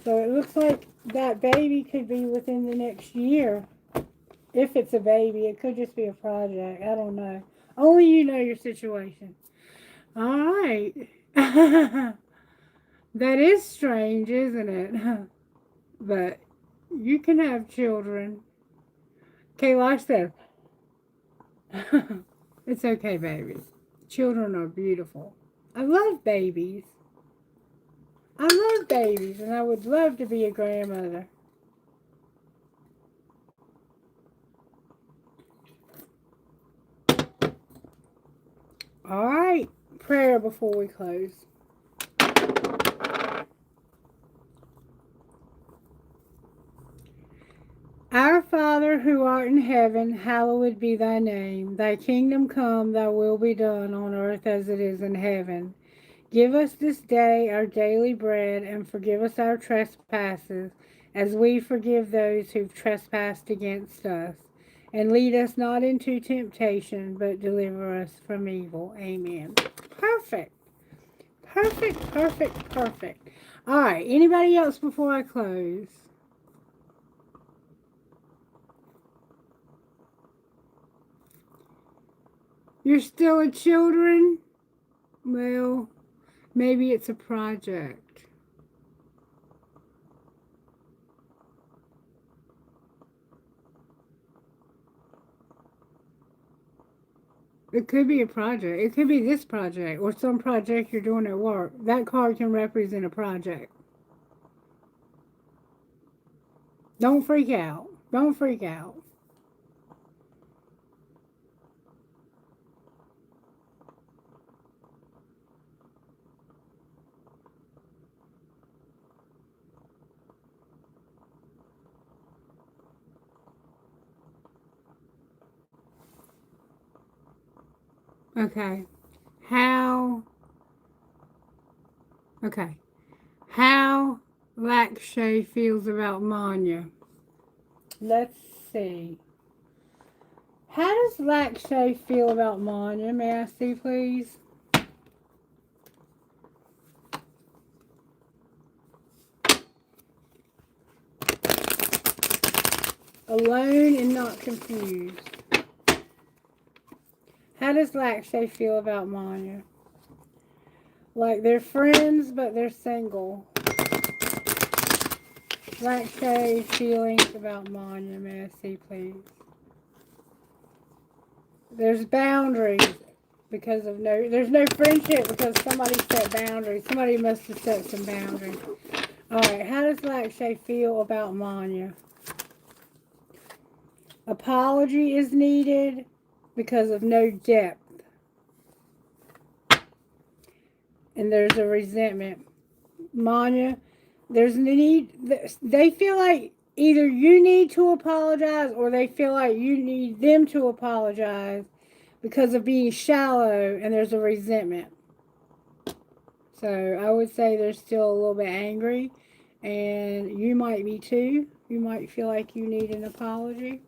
So it looks like that baby could be within the next year. If it's a baby, it could just be a project. I don't know. Only you know your situation. All right. That is strange, isn't it? But you can have children. Kailash said, it's okay, baby. Children are beautiful. I love babies. I love babies, and I would love to be a grandmother. All right. Prayer before we close. Our Father, who art in heaven, hallowed be thy name. Thy kingdom come, thy will be done on earth as it is in heaven. Give us this day our daily bread, and forgive us our trespasses, as we forgive those who've trespassed against us. And lead us not into temptation, but deliver us from evil. Amen. Perfect. Perfect, perfect, perfect. All right. Anybody else before I close? You're still a children? Well, maybe it's a project. It could be a project. It could be this project or some project you're doing at work. That card can represent a project. Don't freak out. Don't freak out. Okay. How? Okay. How Lakshay feels about Manya. Let's see. How does Lakshay feel about Manya? May I see, please? Alone and not confused. How does Lakshay feel about Manya? Like they're friends, but they're single. Lakshay's feelings about Manya. May I see, please? There's boundaries because of there's no friendship because somebody set boundaries. Somebody must have set some boundaries. Alright, how does Lakshay feel about Manya? Apology is needed because of no depth. And there's a resentment. Manya, there's a need. They feel like either you need to apologize or they feel like you need them to apologize because of being shallow, and there's a resentment. So I would say they're still a little bit angry, and you might be too. You might feel like you need an apology.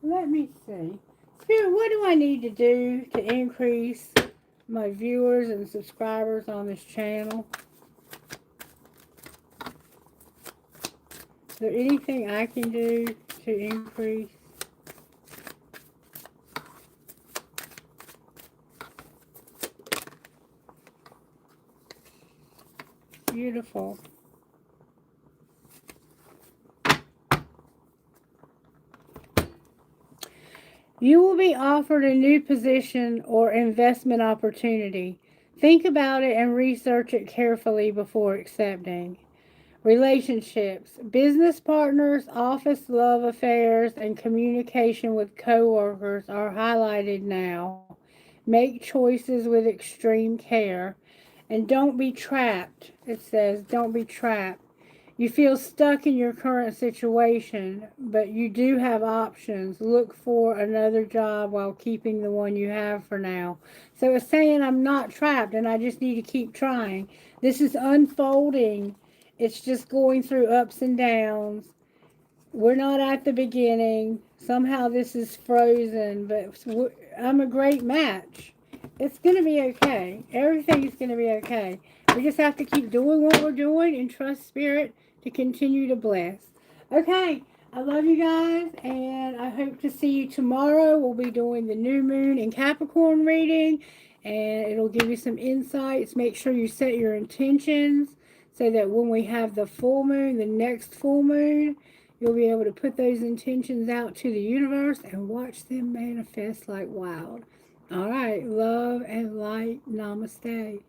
Let me see. Spirit, what do I need to do to increase my viewers and subscribers on this channel? Is there anything I can do to increase? Beautiful. You will be offered a new position or investment opportunity. Think about it and research it carefully before accepting. Relationships, business partners, office love affairs, and communication with coworkers are highlighted now. Make choices with extreme care. And don't be trapped. It says, don't be trapped. You feel stuck in your current situation, but you do have options. Look for another job while keeping the one you have for now. So it's saying I'm not trapped and I just need to keep trying. This is unfolding. It's just going through ups and downs. We're not at the beginning. Somehow this is frozen, but I'm a great match. It's going to be okay. Everything is going to be okay. We just have to keep doing what we're doing and trust Spirit to continue to bless. Okay, I love you guys, and I hope to see you tomorrow. We'll be doing the new moon in Capricorn reading, and it'll give you some insights. Make sure you set your intentions so that when we have the full moon, the next full moon, you'll be able to put those intentions out to the universe and watch them manifest like wild. All right, love and light. Namaste.